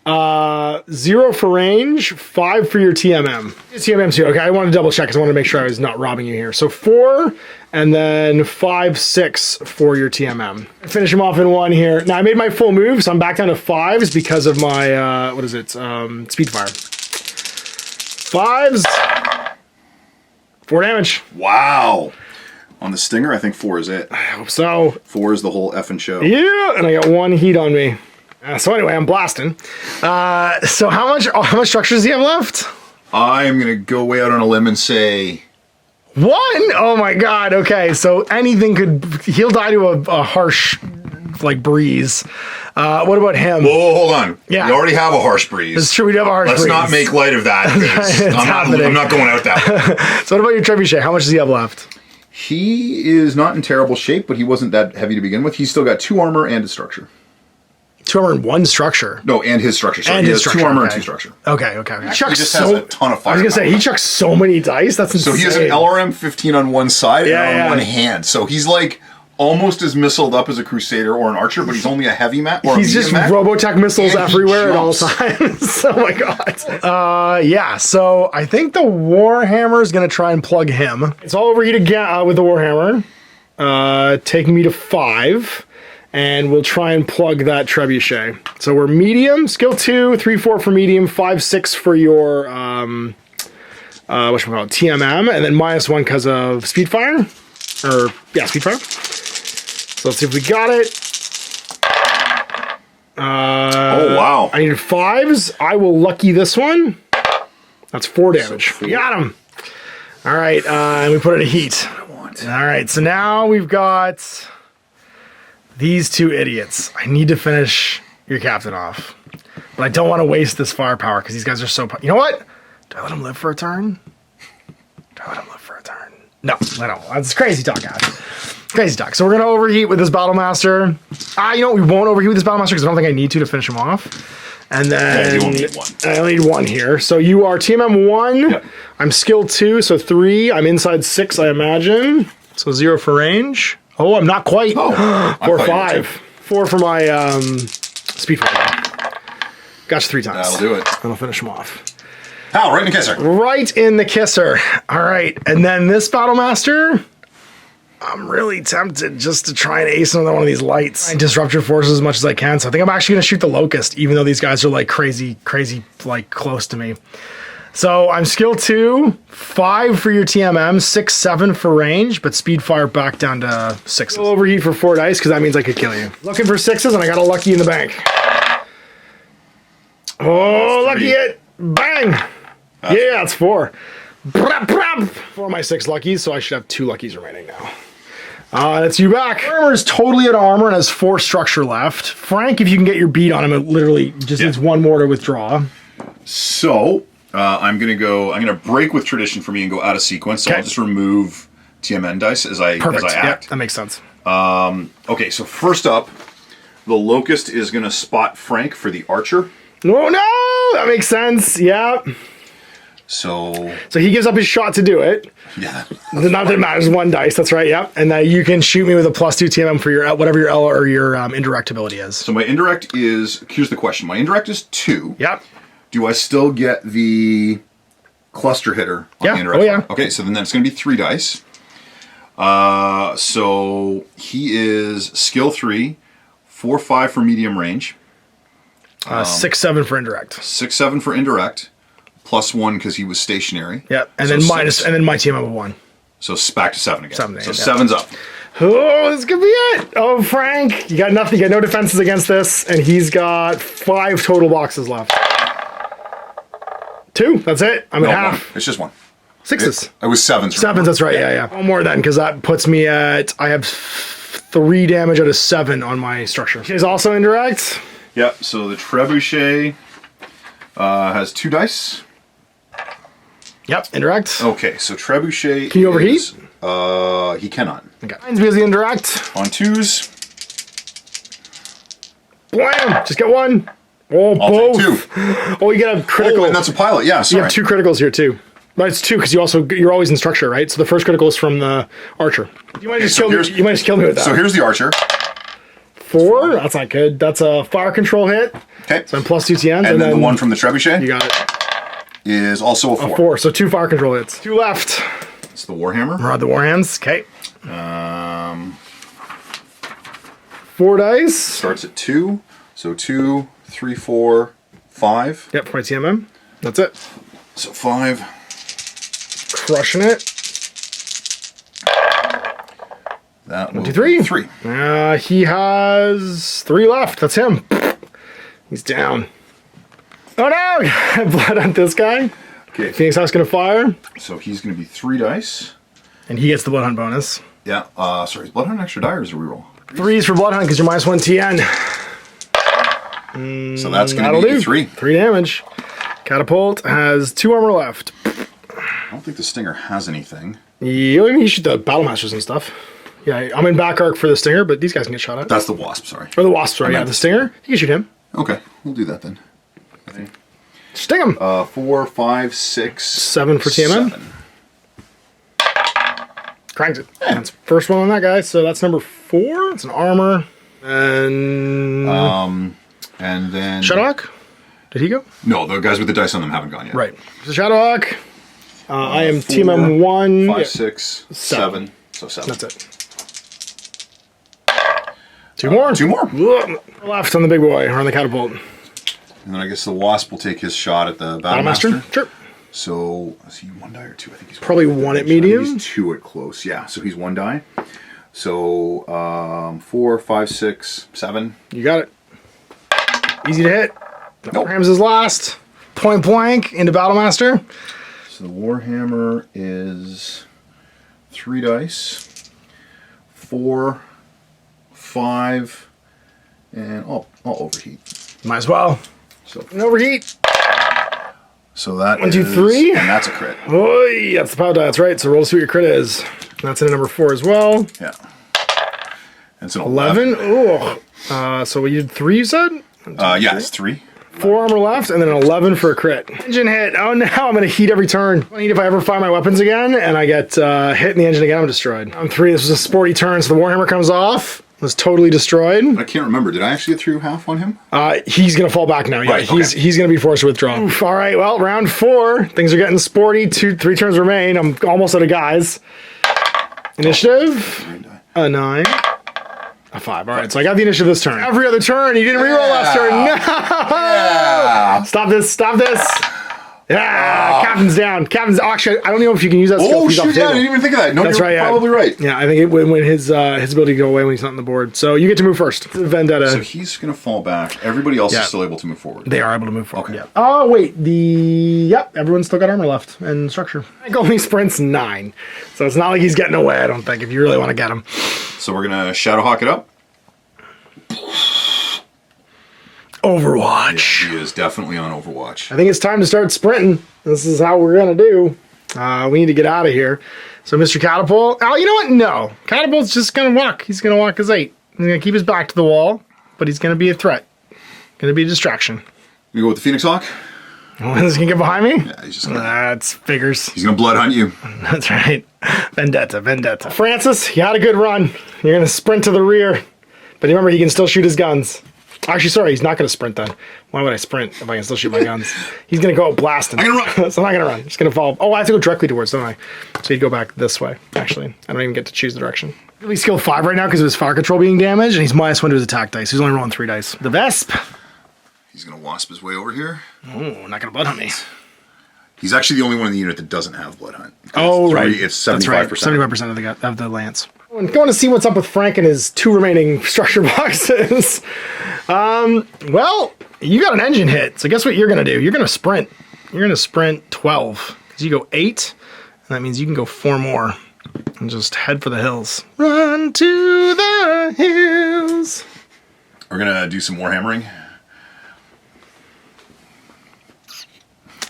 0 for range, 5 for your TMM. TMM too. Okay, I want to double check because I want to make sure I was not robbing you here. So 4, and then 5, 6 for your TMM. Finish him off in 1 here. Now I made my full move, so I'm back down to 5s because of my what is it? Speed fire. 5s. 4 damage. Wow. On the Stinger, I think 4 is it. I hope so. 4 is the whole effing show. Yeah, and I got 1 heat on me. So anyway, I'm blasting. So how much structures do you have left? I'm gonna go way out on a limb and say 1. Oh my god. Okay, so anything could. He'll die to a harsh, like, breeze. What about him? whoa, hold on. Yeah. We already have a harsh breeze. It's true. We do have a harsh Let's breeze. not make light of that. 'Cause I'm not going out that way. So what about your trebuchet? How much does he have left? He is not in terrible shape, but he wasn't that heavy to begin with. He's still got 2 armor and a structure. 2 armor and 1 structure. No, and his structure. So And he his has 2 structure, armor okay. and 2 structure. Okay. He just has a ton of I fire. was gonna say he chucks so many dice. That's insane. So he has an LRM 15 on one side Yeah, and on yeah. one hand. So he's like almost as missiled up as a Crusader or an Archer, but he's only a heavy mat. Or He's a just medium mat. Robotech missiles And he everywhere at all jumps. times. Oh my god. Yeah, so I think the Warhammer is going to try and plug him. It's all overheated again with the Warhammer. Taking me to 5. And we'll try and plug that trebuchet. So we're medium, skill 2, 3, 4 for medium, 5, 6 for your whatchamacallit, TMM, and then -1 because of speed fire. Or yeah, speed fire. So let's see if we got it. Oh, wow. I needed 5s. I will lucky this one. That's 4 damage. We got him. All right, and we put it in heat. All right, so now we've got these 2 idiots. I need to finish your captain off. But I don't want to waste this firepower because these guys are so... You know what? Do I let him live for a turn? No, I don't. That's crazy talk, guys. Crazy talk. So we're going to overheat with this Battlemaster. You know what? We won't overheat with this Battlemaster because I don't think I need to finish him off. And then... you only need 1. I only need 1 here. So you are TMM 1. Yep. I'm skill 2, so 3. I'm inside 6, I imagine. So 0 for range. Oh, I'm not quite. Oh, 4, I thought you were 5. 4 for my speed fire. Gotcha 3 times. That'll do it. And I'll finish him off. How? Right in the kisser. Right in the kisser. All right. And then this Battlemaster, I'm really tempted just to try and ace another one of these lights. I disrupt your forces as much as I can. So I think I'm actually going to shoot the Locust, even though these guys are like crazy, like close to me. So I'm skill 2, 5 for your TMM, 6, 7 for range, but speed fire back down to 6. I'll overheat for 4 dice because that means I could kill you. Looking for 6s and I got a lucky in the bank. Oh, lucky it. Bang. Yeah, it's 4. Brap, brap. 4 of my 6 luckies, so I should have 2 luckies remaining now. That's you back. Armor is totally out of armor and has 4 structure left. Frank, if you can get your beat on him, it literally just needs 1 more to withdraw. So I'm gonna break with tradition for me and go out of sequence. So Okay. I'll just remove TMN dice as I Perfect. act. Yep, that makes sense. Okay, so first up, the Locust is gonna spot Frank for the Archer. Oh no, that makes sense. Yeah. So he gives up his shot to do it. yeah. Not that it matters, 1 dice. That's right. Yep. And you can shoot me with a +2 TMM for your whatever your L or your indirect ability is. So my indirect is, here's the question. My indirect is 2. Yep. Do I still get the cluster hitter on Yeah. the indirect? Oh, yeah. Okay, so then that's going to be 3 dice. So he is skill 3, 4, 5 for medium range, 6, 7 for indirect. 6, 7 for indirect, +1 because he was stationary. Yep. And So then minus, 6. and then my TMM of 1. So it's back to 7 again. 7 so again, 7's up. Oh, this could be it. Oh, Frank, you got nothing. You got no defenses against this, and he's got 5 total boxes left. 2. That's it. I'm at No, half. 1. It's just 1. 6s. It was 7s. 7s. That's right. Yeah. 1 more then, because that puts me at. I have 3 damage out of 7 on my structure. He's also indirect. Yep. So the trebuchet has 2 dice. Yep. Indirect. Okay, so trebuchet. Can you overheat? Is, he cannot. Okay. Mine's because the indirect. On 2s. Blam! Just get 1. Oh, I'll both. take 2. Oh, you get a critical. Oh, and that's a pilot. Yeah, You sorry. have 2 criticals here too. But it's 2 because you're always in structure, right? So the first critical is from the archer. You might just so kill me. here's- You might just kill me with that. So here's the Archer. 4 4. That's not good. That's a fire control hit. Okay. So I'm plus 2 TNs. And then the one from the trebuchet. You got it. Is also a 4. A 4. So 2 fire control hits. 2 left. It's the Warhammer. We're on the Warhands. Okay. 4 dice. Starts at 2. So 2, 3, 4, 5. Yep, for my TMM. That's it. So 5. Crushing it. That 1, 2, 3. 3. He has 3 left. That's him. He's down. Oh no! Blood on this guy. Okay. Phoenix Hawk's gonna fire. So he's going to be 3 dice. And he gets the Blood Hunt bonus. Yeah. Sorry, is Blood Hunt extra die or is it a reroll? 3s for Blood Hunt because you're minus 1 TN. So that's going to be 3. 3 damage. Catapult has 2 armor left. I don't think the Stinger has anything. You shoot the Battle Masters and stuff. Yeah, I'm in back arc for the Stinger, but these guys can get shot at. That's the Wasp, sorry. Or the Wasp, sorry. Yeah, the Stinger. You can shoot him. Okay, we'll do that then. Sting him. 4, 5, 6, 7 for TMM. 7. Cranks it. That's first one on that guy. So that's number 4. It's an armor. And then Shadowhawk? Did he go? No, the guys with the dice on them haven't gone yet. Right. So Shadowhawk. I am 4, TMM 1. 5, Yeah. 6, 7. So 7. That's it. 2 more. 2 more. Left on the big boy, or on the catapult. And then I guess the Wasp will take his shot at the Battlemaster? Battlemaster. Sure. So is he 1 die or 2? I think he's Probably 1 at medium. He's 2 at close. Yeah, so he's 1 die. So 4, 5, 6, 7. You got it. Easy to hit. Nope. Rams is last. Point blank into Battlemaster. So the Warhammer is 3 dice, 4, 5, and I'll overheat. Might as well. So An overheat. So that 1, 2, 3. and that's a crit. Oy, that's the power die. That's right. So roll to see what your crit is. That's in number 4 as well. Yeah. And it's an 11. Ooh. So you did 3, you said? Yeah, it's 3. 4 armor left, and then an 11 for a crit. Engine hit. Oh no, I'm gonna heat every turn. I need if I ever fire my weapons again, and I get hit in the engine again, I'm destroyed. I'm 3. This was a sporty turn, so the Warhammer comes off. Was totally destroyed. I can't remember. Did I actually get through half on him? He's gonna fall back now. Yeah, Right, okay. he's gonna be forced to withdraw. Oof, all right, well, round 4. Things are getting sporty. 3 turns remain. I'm almost out of guys. Initiative. A 9. A 5. All right, so I got the initiative this turn. Every other turn, he didn't reroll last turn. No! Yeah. Stop this! Stop this! Yeah, Captain's down. Captain's actually. I don't know if you can use that skill. Oh if he's off shoot! the Yeah, I table. didn't even think of that. No, That's you're right. Yeah. probably right. Yeah, I think when his ability to go away when he's not on the board. So you get to move first. Vendetta. So he's gonna fall back. Everybody else Yeah. is still able to move forward. They are able to move forward. Okay. Yeah. Oh wait, everyone's still got armor left and structure. I think only sprints 9, so it's not like he's getting away. I don't think if you really want to get him. So we're gonna Shadowhawk it up. Overwatch. He is definitely on Overwatch. I think it's time to start sprinting. This is how we're gonna do. We need to get out of here. So Mr. Catapult. Oh, you know what? No. Catapult's just gonna walk. He's gonna walk his 8. He's gonna keep his back to the wall, but he's gonna be a threat. Gonna be a distraction. You go with the Phoenix Hawk? Is he gonna get behind me? Yeah, he's just gonna. That's figures. He's gonna blood hunt you. That's right. Vendetta. Francis, you had a good run. You're gonna sprint to the rear. But remember, he can still shoot his guns. Actually, sorry, he's not gonna sprint then. Why would I sprint if I can still shoot my guns? He's gonna go blasting. I'm gonna run. So I'm not gonna run. Just gonna fall. Oh, I have to go directly towards, don't I? So he'd go back this way, actually. I don't even get to choose the direction. He's skill 5 right now because of his fire control being damaged, and he's minus 1 to his attack dice. He's only rolling 3 dice. The Vesp. He's gonna wasp his way over here. Oh, not gonna blood hunt me. He's actually the only one in the unit that doesn't have blood hunt. Oh, right. It's 75%. That's right. 75% of the lance. I'm going to see what's up with Frank and his 2 remaining structure boxes. Well, you got an engine hit, so guess what you're going to do? You're going to sprint. You're going to sprint 12, because you go 8, and that means you can go 4 more, and just head for the hills. Run to the hills. We're gonna do some warhammering.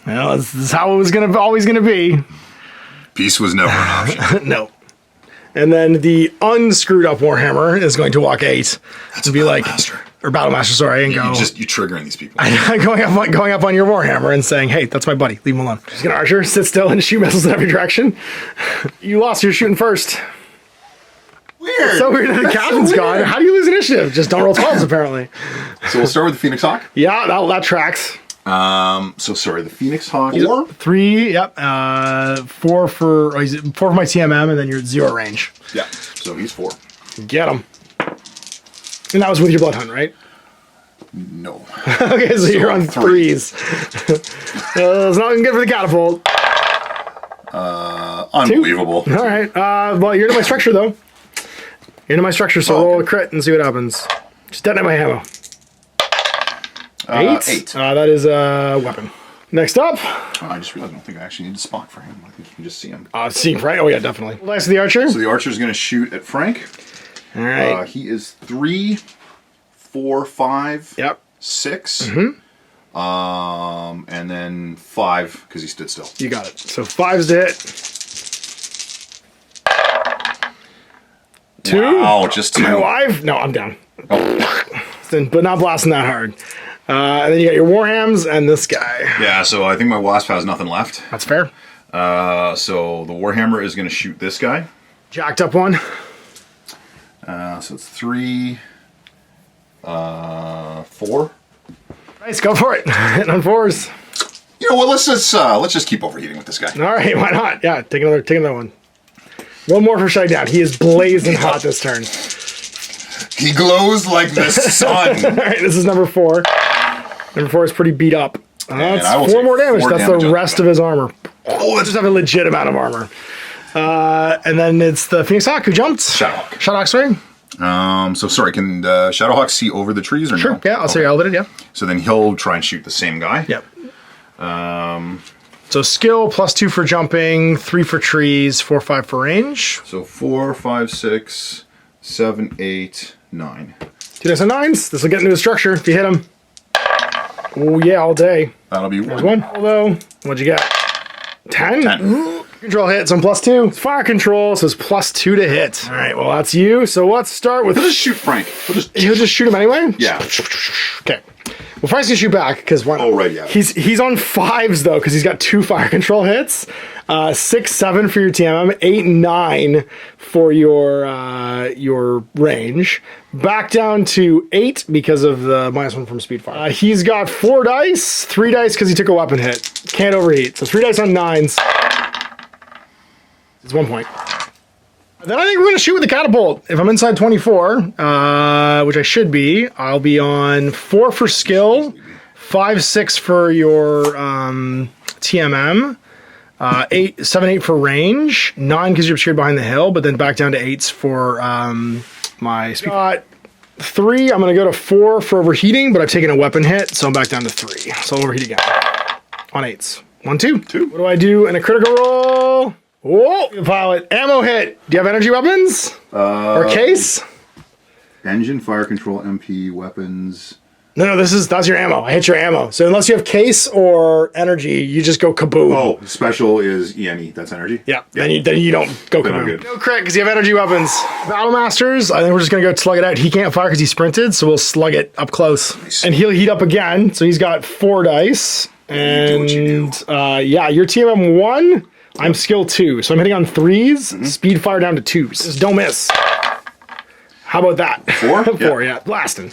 Well, this is how it was always going to be. Peace was never an option. No. And then the unscrewed up Warhammer is going to walk 8 and be like, or Battlemaster, sorry, and go. You're triggering these people. going up on your Warhammer and saying, hey, that's my buddy, leave him alone. She's gonna Archer, sit still and shoot missiles in every direction. You lost, you're shooting first. weird. It's so weird that the captain's gone. How do you lose initiative? Just don't roll 12s, apparently. So we'll start with the Phoenix Hawk. Yeah, that tracks. So sorry, the Phoenix Hawk. 4? 3, yep. 4 for my TMM, and then you're at 0 range. Yeah, so he's 4. Get him. And that was with your Blood Hunt, right? No. Okay, so you're on 3s. It's not good for the catapult. Unbelievable. 2? All right. Well, you're into my structure, though. You're into my structure, so roll a crit and see what happens. Just detonate my ammo. 8? 8. That is a weapon. Next up. Oh, I just realized I don't think I actually need to spot for him. I think you can just see him. See, right? Oh, yeah, definitely. Nice to the archer. So the archer is going to shoot at Frank. All right. He is 3, 4, 5, Yep. 6. And then 5 because he stood still. You got it. So 5's to hit. 2. Wow, just 2. Am I alive? No, I'm down. Oh. But not blasting that hard. And then you got your Warhams and this guy. Yeah, so I think my Wasp has nothing left. That's fair. So the Warhammer is going to shoot this guy. Jacked up one. So it's 3, 4. Nice, go for it. Hitting on 4s. You know what? Let's just keep overheating with this guy. All right, why not? Yeah, take another one. One more for Shutdown. He is blazing hot this turn. He glows like the sun. All right, this is number 4. Number 4 is pretty beat up. That's 4 more damage. That's the rest of his armor. Oh, that's just have a legit amount of armor. And then it's the Phoenix Hawk who jumped. Shadowhawk. Shadowhawk swing. So sorry, can Shadowhawk see over the trees or Sure, no? yeah, I'll say elevated, yeah. So then he'll try and shoot the same guy. Yep. So skill +2 for jumping, 3 for trees, 4, 5 for range. So 4, 5, 6, 7, 8, 9. 2 dice on 9s. This will get into his structure if you hit him. Oh yeah, all day. That'll be There's 1. Although, what'd you get? 10? 10. Control hits on +2. It's fire control, so it's +2 to hit. All right, well that's you. So let's start with. He'll just shoot Frank. He'll just shoot him anyway. Yeah. Okay. Well, Frank's gonna shoot back because one. Oh right, yeah. He's on 5s though because he's got 2 fire control hits. 6, 7 for your TMM, 8, 9 for your range. Back down to 8 because of the -1 from speed fire. He's got 4 dice, 3 dice because he took a weapon hit. Can't overheat. So 3 dice on 9s. It's 1 point. Then I think we're going to shoot with the catapult. If I'm inside 24, which I should be, I'll be on 4 for skill, 5, 6 for your TMM, 7, 8 for range, 9 because you're obscured behind the hill, but then back down to 8s for my speed. Got 3, I'm going to go to 4 for overheating, but I've taken a weapon hit, so I'm back down to 3. So I'll overheat again on 8s. 1, 2. 2. What do I do in a critical roll? Whoa! Pilot, ammo hit. Do you have energy weapons? Or case? Engine, fire control, MP, weapons. No, that's your ammo. I hit your ammo. So unless you have case or energy, you just go kaboom. Oh, special is ENE. That's energy. Yeah. Then you don't go Then I'm kaboom. good. No crit because you have energy weapons. Battle Masters. I think we're just gonna go slug it out. He can't fire because he sprinted, so we'll slug it up close. Nice. And he'll heat up again. So he's got 4 dice. And do what you do. yeah, your TMM 1. I'm skill 2, so I'm hitting on 3s. Speed fire down to 2s. Just don't miss. How about that? 4? 4, yeah. Blasting.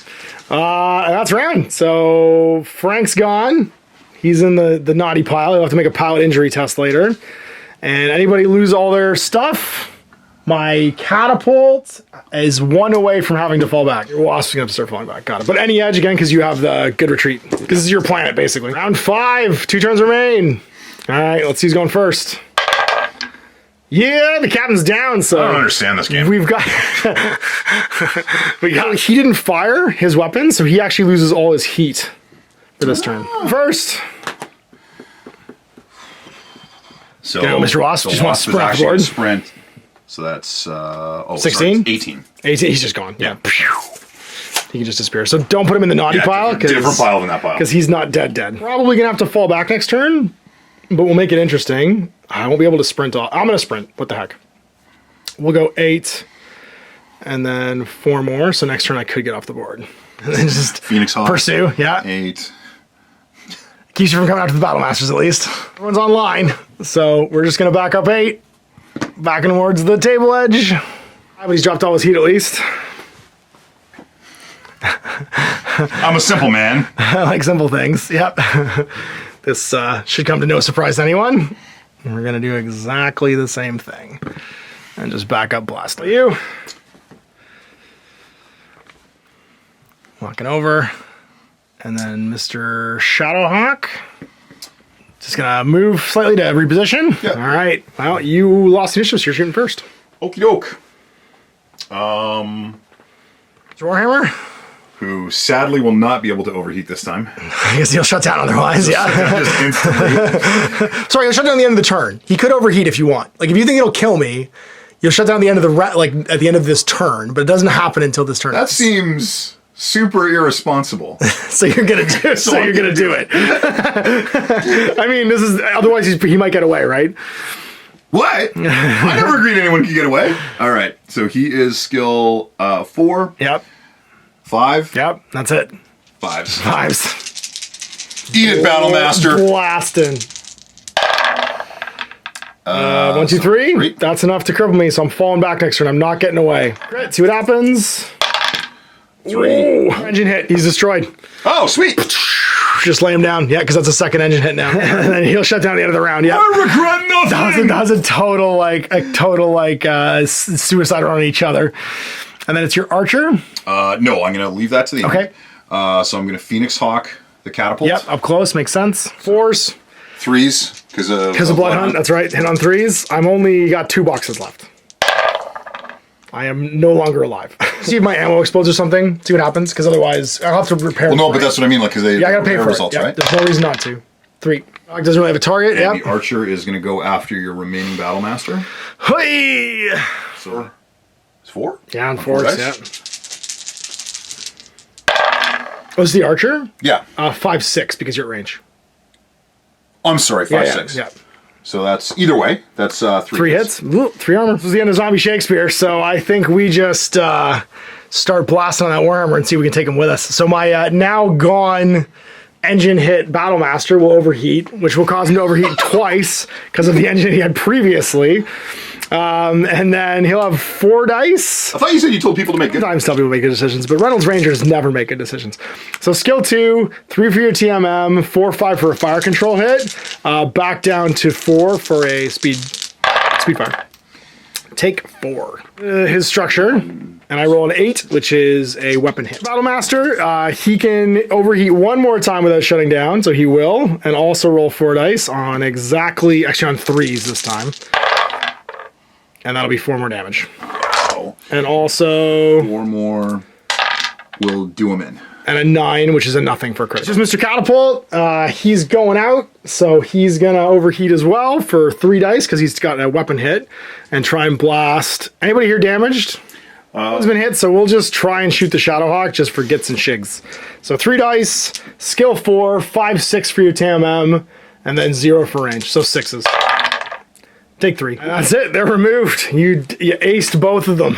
And that's round. So Frank's gone. He's in the naughty pile. He'll have to make a pilot injury test later. And anybody lose all their stuff, my catapult is 1 away from having to fall back. Your Wasp's gonna have to start falling back. Got it. But any edge again because you have the good retreat. Because this is your planet, basically. Round 5. 2 turns remain. All right, let's see who's going first. Yeah, the captain's down, so... I don't understand this game. We've got... he didn't fire his weapon, so he actually loses all his heat for this turn. First. So, Go, Mr. Wasp. Just want to sprint off the board. Sprint. So that's 16? 18. 18, he's just gone. Yeah. He can just disappear. So don't put him in the naughty pile. Different pile than that pile. Because he's not dead. Probably going to have to fall back next turn, but we'll make it interesting. I won't be able to sprint off. I'm going to sprint. What the heck? We'll go 8 and then 4 more. So next turn I could get off the board. And then just Phoenix Hawk. pursue. Yeah. 8. Keeps you from coming after the Battle Masters at least. Everyone's online. So we're just going to back up 8. Backing towards the table edge. But he's dropped all his heat at least. I'm a simple man. I like simple things. Yep. This should come to no surprise to anyone. And we're going to do exactly the same thing. And just back up blast you. Walking over. And then Mr. Shadowhawk. Just going to move slightly to reposition. Yep. All right. Well, you lost initiative, so you're shooting first. Okie doke. Warhammer? Who sadly will not be able to overheat this time. I guess he'll shut down otherwise, yeah. Just instantly. Sorry, he'll shut down at the end of the turn. He could overheat if you want. Like, if you think it'll kill me, you'll shut down at the end of at the end of this turn, but it doesn't happen until this turn. That seems super irresponsible. So you're gonna do it. So you're gonna do it. I mean, this is otherwise he might get away, right? What? I never agreed anyone could get away. All right, so he is skill 4. Yep. 5. Yep. That's it. 5s. 5s. Eat it, Battlemaster. Blasting. 1, 2, 3. 3. That's enough to cripple me, so I'm falling back next turn. I'm not getting away. Great. See what happens. 3. Ooh, engine hit. He's destroyed. Oh, sweet. Just lay him down. Yeah, because that's a second engine hit now. And then he'll shut down at the end of the round. Yeah. I regret nothing. That was a total suicide run on each other. And then it's your archer. No, I'm going to leave that to the end. Okay. So I'm going to Phoenix Hawk the catapult. Yep, up close. Makes sense. 4s. 3s. Because of Blood Hunt. That's right. Hit on 3s. I'm only got 2 boxes left. I am no longer alive. See if my ammo explodes or something. See what happens, because otherwise I'll have to repair. Well, no, but that's what I mean. Like, because they I gotta pay for results, it. Yep. right? There's no reason not to. 3. Dog doesn't really have a target. And Yep. the archer is going to go after your remaining Battlemaster. Hey. So it's 4. Yeah, on 4s. Dice. Yeah. Was the archer? Yeah. 5, 6 because you're at range. I'm sorry, 5, 6. Yeah. So that's either way. That's 3 hits. 3 armor. This is the end of Zombie Shakespeare, so I think we just start blasting on that Warhammer and see if we can take him with us. So my now gone engine hit Battlemaster will overheat, which will cause him to overheat twice because of the engine he had previously. And then he'll have 4 dice. I thought you said you told people to make good. Sometimes tell people to make good decisions, but Reynolds Rangers never make good decisions. So skill 2, 3 for your TMM, 4, 5 for a fire control hit, back down to 4 for a speed fire. Take 4. His structure, and I roll an 8, which is a weapon hit. Battlemaster, he can overheat 1 more time without shutting down, so he will, and also roll 4 dice on actually on 3s this time. And that'll be 4 more damage. Wow. And also 4 more will do him in. And a 9, which is a nothing for crit. Just Mr. Catapult, he's going out, so he's gonna overheat as well for 3 dice because he's got a weapon hit and try and blast. Anybody here damaged? Has been hit, so we'll just try and shoot the Shadowhawk just for gits and shigs. So 3 dice, skill 4, 5, 6 for your TMM, and then 0 for range, so 6s. Take 3. And that's it, they're removed. You aced both of them.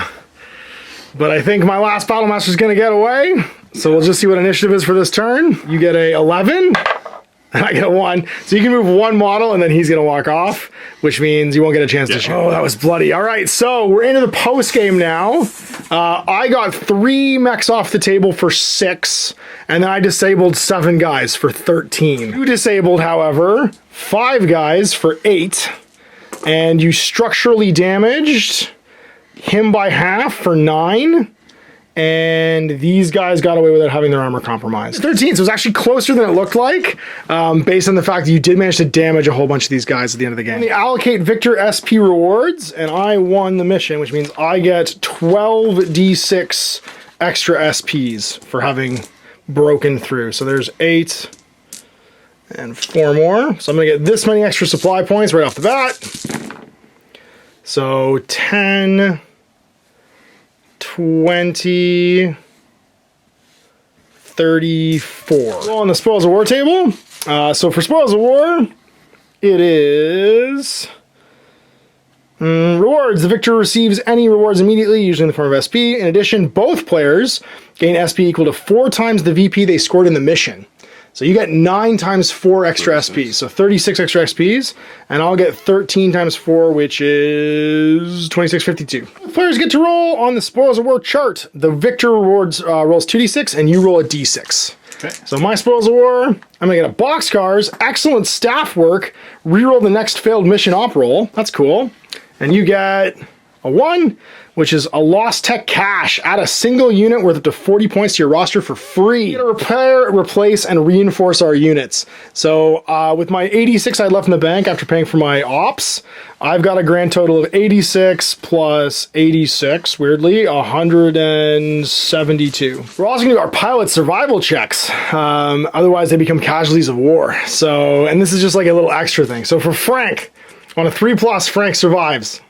But I think my last Battlemaster's gonna get away. So we'll just see what initiative is for this turn. You get a 11, and I get a 1. So you can move 1 model, and then he's gonna walk off, which means you won't get a chance to shoot. Oh, that was bloody. All right, so we're into the post game now. I got 3 mechs off the table for 6, and then I disabled 7 guys for 13. You disabled, however, 5 guys for 8, and you structurally damaged him by half for 9. And these guys got away without having their armor compromised. 13, so it was actually closer than it looked like, based on the fact that you did manage to damage a whole bunch of these guys at the end of the game. They allocate Victor SP rewards, and I won the mission, which means I get 12d6 extra SPs for having broken through. So there's 8 and 4 more. So I'm gonna get this many extra supply points right off the bat. So 10... 20, 34. Well, on the Spoils of War table, so for Spoils of War, it is rewards. The victor receives any rewards immediately, usually in the form of SP. In addition, both players gain SP equal to 4 times the VP they scored in the mission. So you get 9 times 4 extra SP, so 36 extra SPs, and I'll get 13 times 4, which is 2652. Players get to roll on the Spoils of War chart. The victor rewards rolls 2d6, and you roll a d6. Okay. So my Spoils of War, I'm gonna get a boxcars, excellent staff work, reroll the next failed mission op roll. That's cool. And you get a 1, which is a lost tech cash. Add a single unit worth up to 40 points to your roster for free. You gotta repair, replace, and reinforce our units. So with my 86 I left in the bank after paying for my ops, I've got a grand total of 86 plus 86, weirdly, 172. We're also gonna do our pilot survival checks. Otherwise they become casualties of war. So, and this is just like a little extra thing. So for Frank, on a 3+, Frank survives.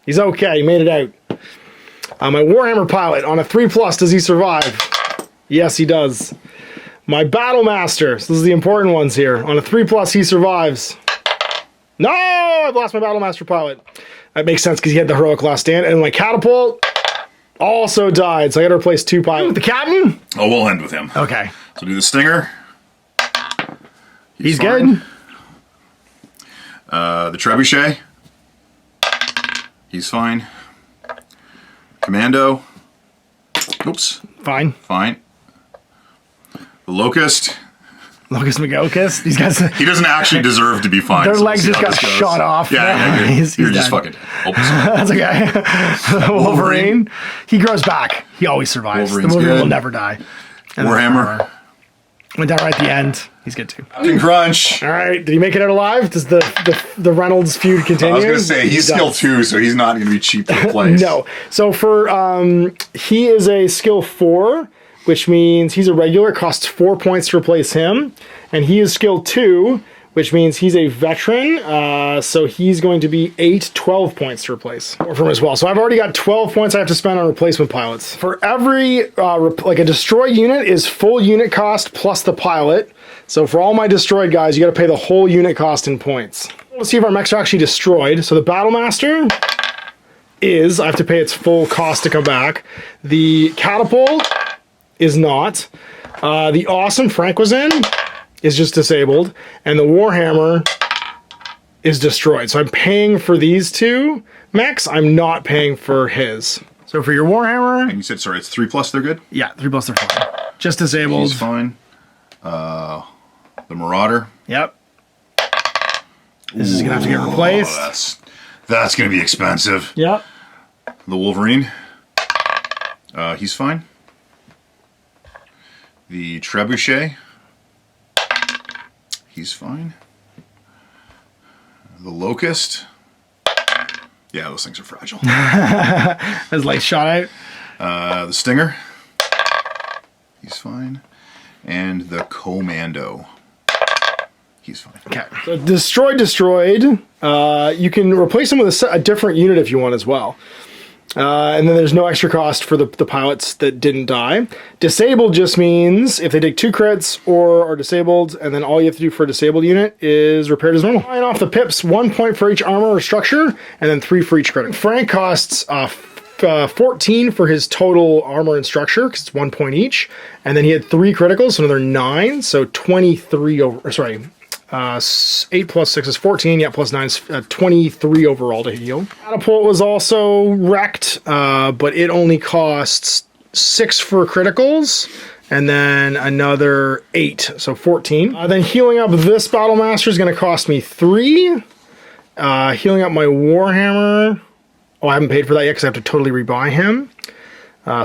He's okay, he made it out. My Warhammer pilot, on a 3+, does he survive? Yes, he does. My Battlemaster, so this is the important ones here. On a 3+, he survives. No, I've lost my Battlemaster pilot. That makes sense because he had the heroic last stand. And my Catapult also died, so I gotta replace 2 pilots. The Captain? Oh, we'll end with him. Okay. So do the Stinger. He's good. The Trebuchet. He's fine. Commando. Oops. Fine. Fine. The Locust. Locust McGocust. These guys. He doesn't actually deserve to be fine. Their so legs we'll just got shot off. Yeah, he's you're just dead. fucking. Oh, That's okay. Wolverine. He grows back. He always survives. Wolverine's the Wolverine good. will never die. And Warhammer. Went down right at the end. He's good too. Captain Crunch. All right. Did he make it out alive? Does the Reynolds feud continue? I was gonna say he's skill 2, so he's not gonna be cheap to replace. No. So for he is a skill 4, which means he's a regular. It costs 4 points to replace him, and he is skill 2, which means he's a veteran. So he's going to be 12 points to replace from him as well. So I've already got 12 points I have to spend on replacement pilots. For every like a destroyed unit is full unit cost plus the pilot. So for all my destroyed guys, you got to pay the whole unit cost in points. Let's see if our mechs are actually destroyed. So the Battlemaster is, I have to pay its full cost to come back. The Catapult is not. The Awesome Frank was in is just disabled. And the Warhammer is destroyed. So I'm paying for these 2 mechs. I'm not paying for his. So for your Warhammer... And you said, sorry, it's 3+, they're good? Yeah, 3+ they're fine. Just disabled. He's fine. The Marauder. Yep. This is gonna have to get replaced. That's gonna be expensive. Yep. The Wolverine. He's fine. The Trebuchet. He's fine. The Locust. Yeah, those things are fragile. His light shot out. The Stinger. He's fine. And the Commando. He's fine. Okay. So destroyed. You can replace them with a different unit if you want as well. And then there's no extra cost for the pilots that didn't die. Disabled just means if they take 2 crits or are disabled, and then all you have to do for a disabled unit is repair it as normal. Flying off the pips, 1 point for each armor or structure, and then 3 for each crit. Frank costs 14 for his total armor and structure, because it's 1 point each. And then he had 3 criticals, so another 9, so 23 over, 8 plus 6 is 14, yeah, plus 9 is 23 overall to heal. Catapult was also wrecked, but it only costs 6 for criticals, and then another 8, so 14. Then healing up this Battlemaster is going to cost me 3. Healing up my Warhammer, oh, I haven't paid for that yet because I have to totally rebuy him.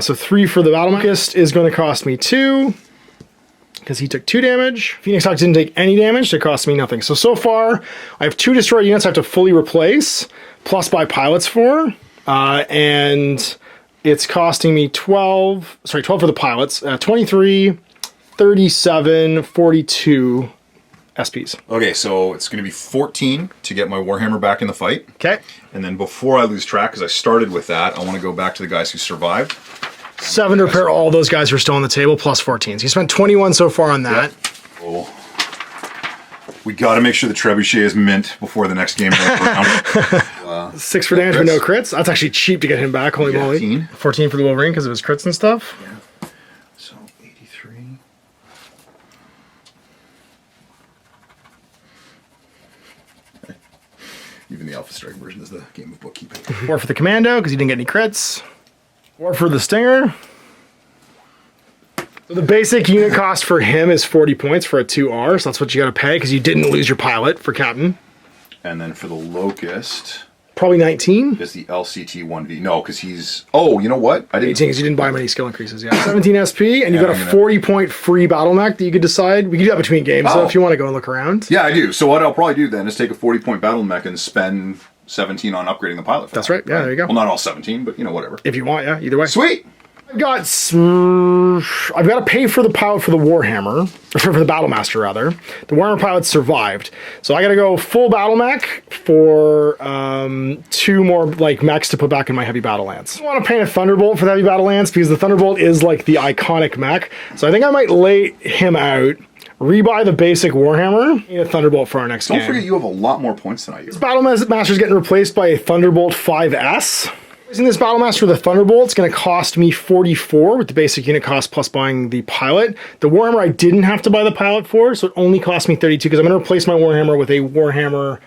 So 3 for the Battlemaster is going to cost me 2. Because he took 2 damage. Phoenix Hawk didn't take any damage, so it cost me nothing. So far, I have 2 destroyed units I have to fully replace, plus buy pilots for, and it's costing me 12 for the pilots, 23, 37, 42 SPs. Okay, so it's going to be 14 to get my Warhammer back in the fight. Okay. And then before I lose track, because I started with that, I want to go back to the guys who survived. 7 to repair all those guys who are still on the table, plus 14. So you spent 21 so far on that. Yep. Oh. We got to make sure the Trebuchet is mint before the next game rolls around. 6 for damage, but no crits. That's actually cheap to get him back, holy moly. 14. 14 for the Wolverine because of his crits and stuff. Yeah. So 83. Even the Alpha Strike version is the game of bookkeeping. 4 for the Commando, because he didn't get any crits. 4 for the Stinger. So the basic unit cost for him is 40 points for a 2R, so that's what you got to pay, because you didn't lose your pilot for Captain. And then for the Locust... Probably 19. Is the LCT 1V. No, because he's... Oh, you know what? I didn't... 18, because you didn't buy many skill increases, yeah. 17 SP, and you've got a 40-point free battle mech that you could decide. We can do that between games, so if you want to go and look around. Yeah, I do. So what I'll probably do then is take a 40-point battle mech and spend 17 on upgrading the pilot. That's right. Yeah, there you go. Well, not all 17, but, you know, whatever. If you want, yeah, either way. Sweet! I've got to pay for the pilot for the Warhammer, or for the Battlemaster rather. The Warhammer pilot survived, so I got to go full battle mech for 2 more like mechs to put back in my heavy battle lance. I want to paint a Thunderbolt for the heavy battle lance because the Thunderbolt is like the iconic mech. So I think I might lay him out, rebuy the basic Warhammer, and a Thunderbolt for our next game. Don't forget you have a lot more points than I do. This Battlemaster is getting replaced by a Thunderbolt 5S. Using this Battlemaster with a Thunderbolt, it's going to cost me 44 with the basic unit cost plus buying the pilot. The Warhammer I didn't have to buy the pilot for, so it only cost me 32 because I'm going to replace my Warhammer with a Warhammer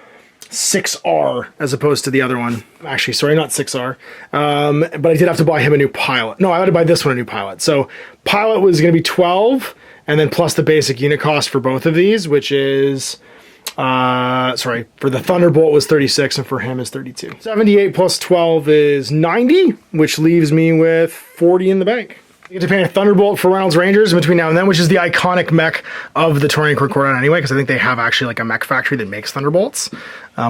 6R as opposed to the other one. Actually, sorry, not 6R. But I did have to buy him a new pilot. No, I had to buy this one a new pilot. So pilot was going to be 12, and then plus the basic unit cost for both of these, which is... sorry, for the Thunderbolt was 36 and for him is 32. 78 plus 12 is 90, which leaves me with 40 in the bank. You get to paint a Thunderbolt for Reynolds Rangers in between now and then, which is the iconic mech of the Taurian Rangers anyway, because I think they have actually like a mech factory that makes Thunderbolts,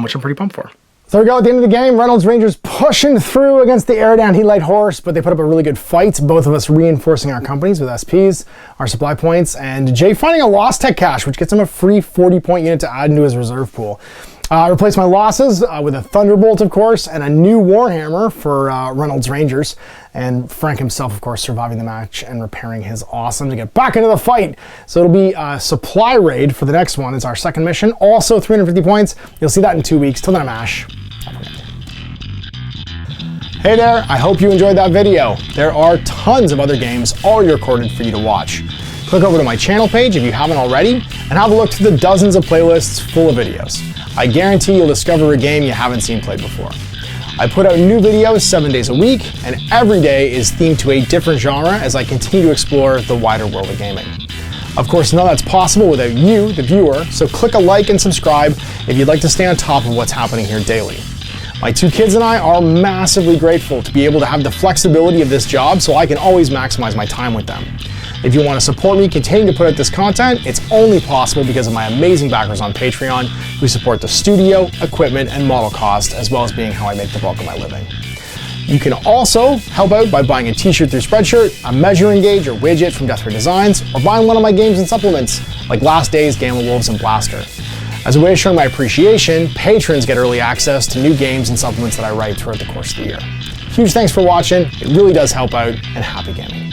which I'm pretty pumped for. So we go at the end of the game, Reynolds Rangers pushing through against the Eridani Light Horse, but they put up a really good fight, both of us reinforcing our companies with SPs, our supply points, and Jay finding a lost tech cache, which gets him a free 40-point unit to add into his reserve pool. I replaced my losses with a Thunderbolt, of course, and a new Warhammer for Reynolds Rangers, and Frank himself, of course, surviving the match and repairing his awesome to get back into the fight. So it'll be a supply raid for the next one. It's our second mission, also 350 points. You'll see that in 2 weeks. Till then, I'm Ash. Hey there, I hope you enjoyed that video. There are tons of other games already recorded for you to watch. Click over to my channel page if you haven't already, and have a look through the dozens of playlists full of videos. I guarantee you'll discover a game you haven't seen played before. I put out new videos 7 days a week, and every day is themed to a different genre as I continue to explore the wider world of gaming. Of course, none of that's possible without you, the viewer, so click a like and subscribe if you'd like to stay on top of what's happening here daily. My 2 kids and I are massively grateful to be able to have the flexibility of this job so I can always maximize my time with them. If you want to support me continuing to put out this content, it's only possible because of my amazing backers on Patreon who support the studio, equipment, and model cost, as well as being how I make the bulk of my living. You can also help out by buying a t-shirt through Spreadshirt, a measuring gauge or widget from Death Ray Designs, or buying one of my games and supplements like Last Days, Gamma Wolves, and Blaster. As a way of showing my appreciation, patrons get early access to new games and supplements that I write throughout the course of the year. Huge thanks for watching, it really does help out, and happy gaming.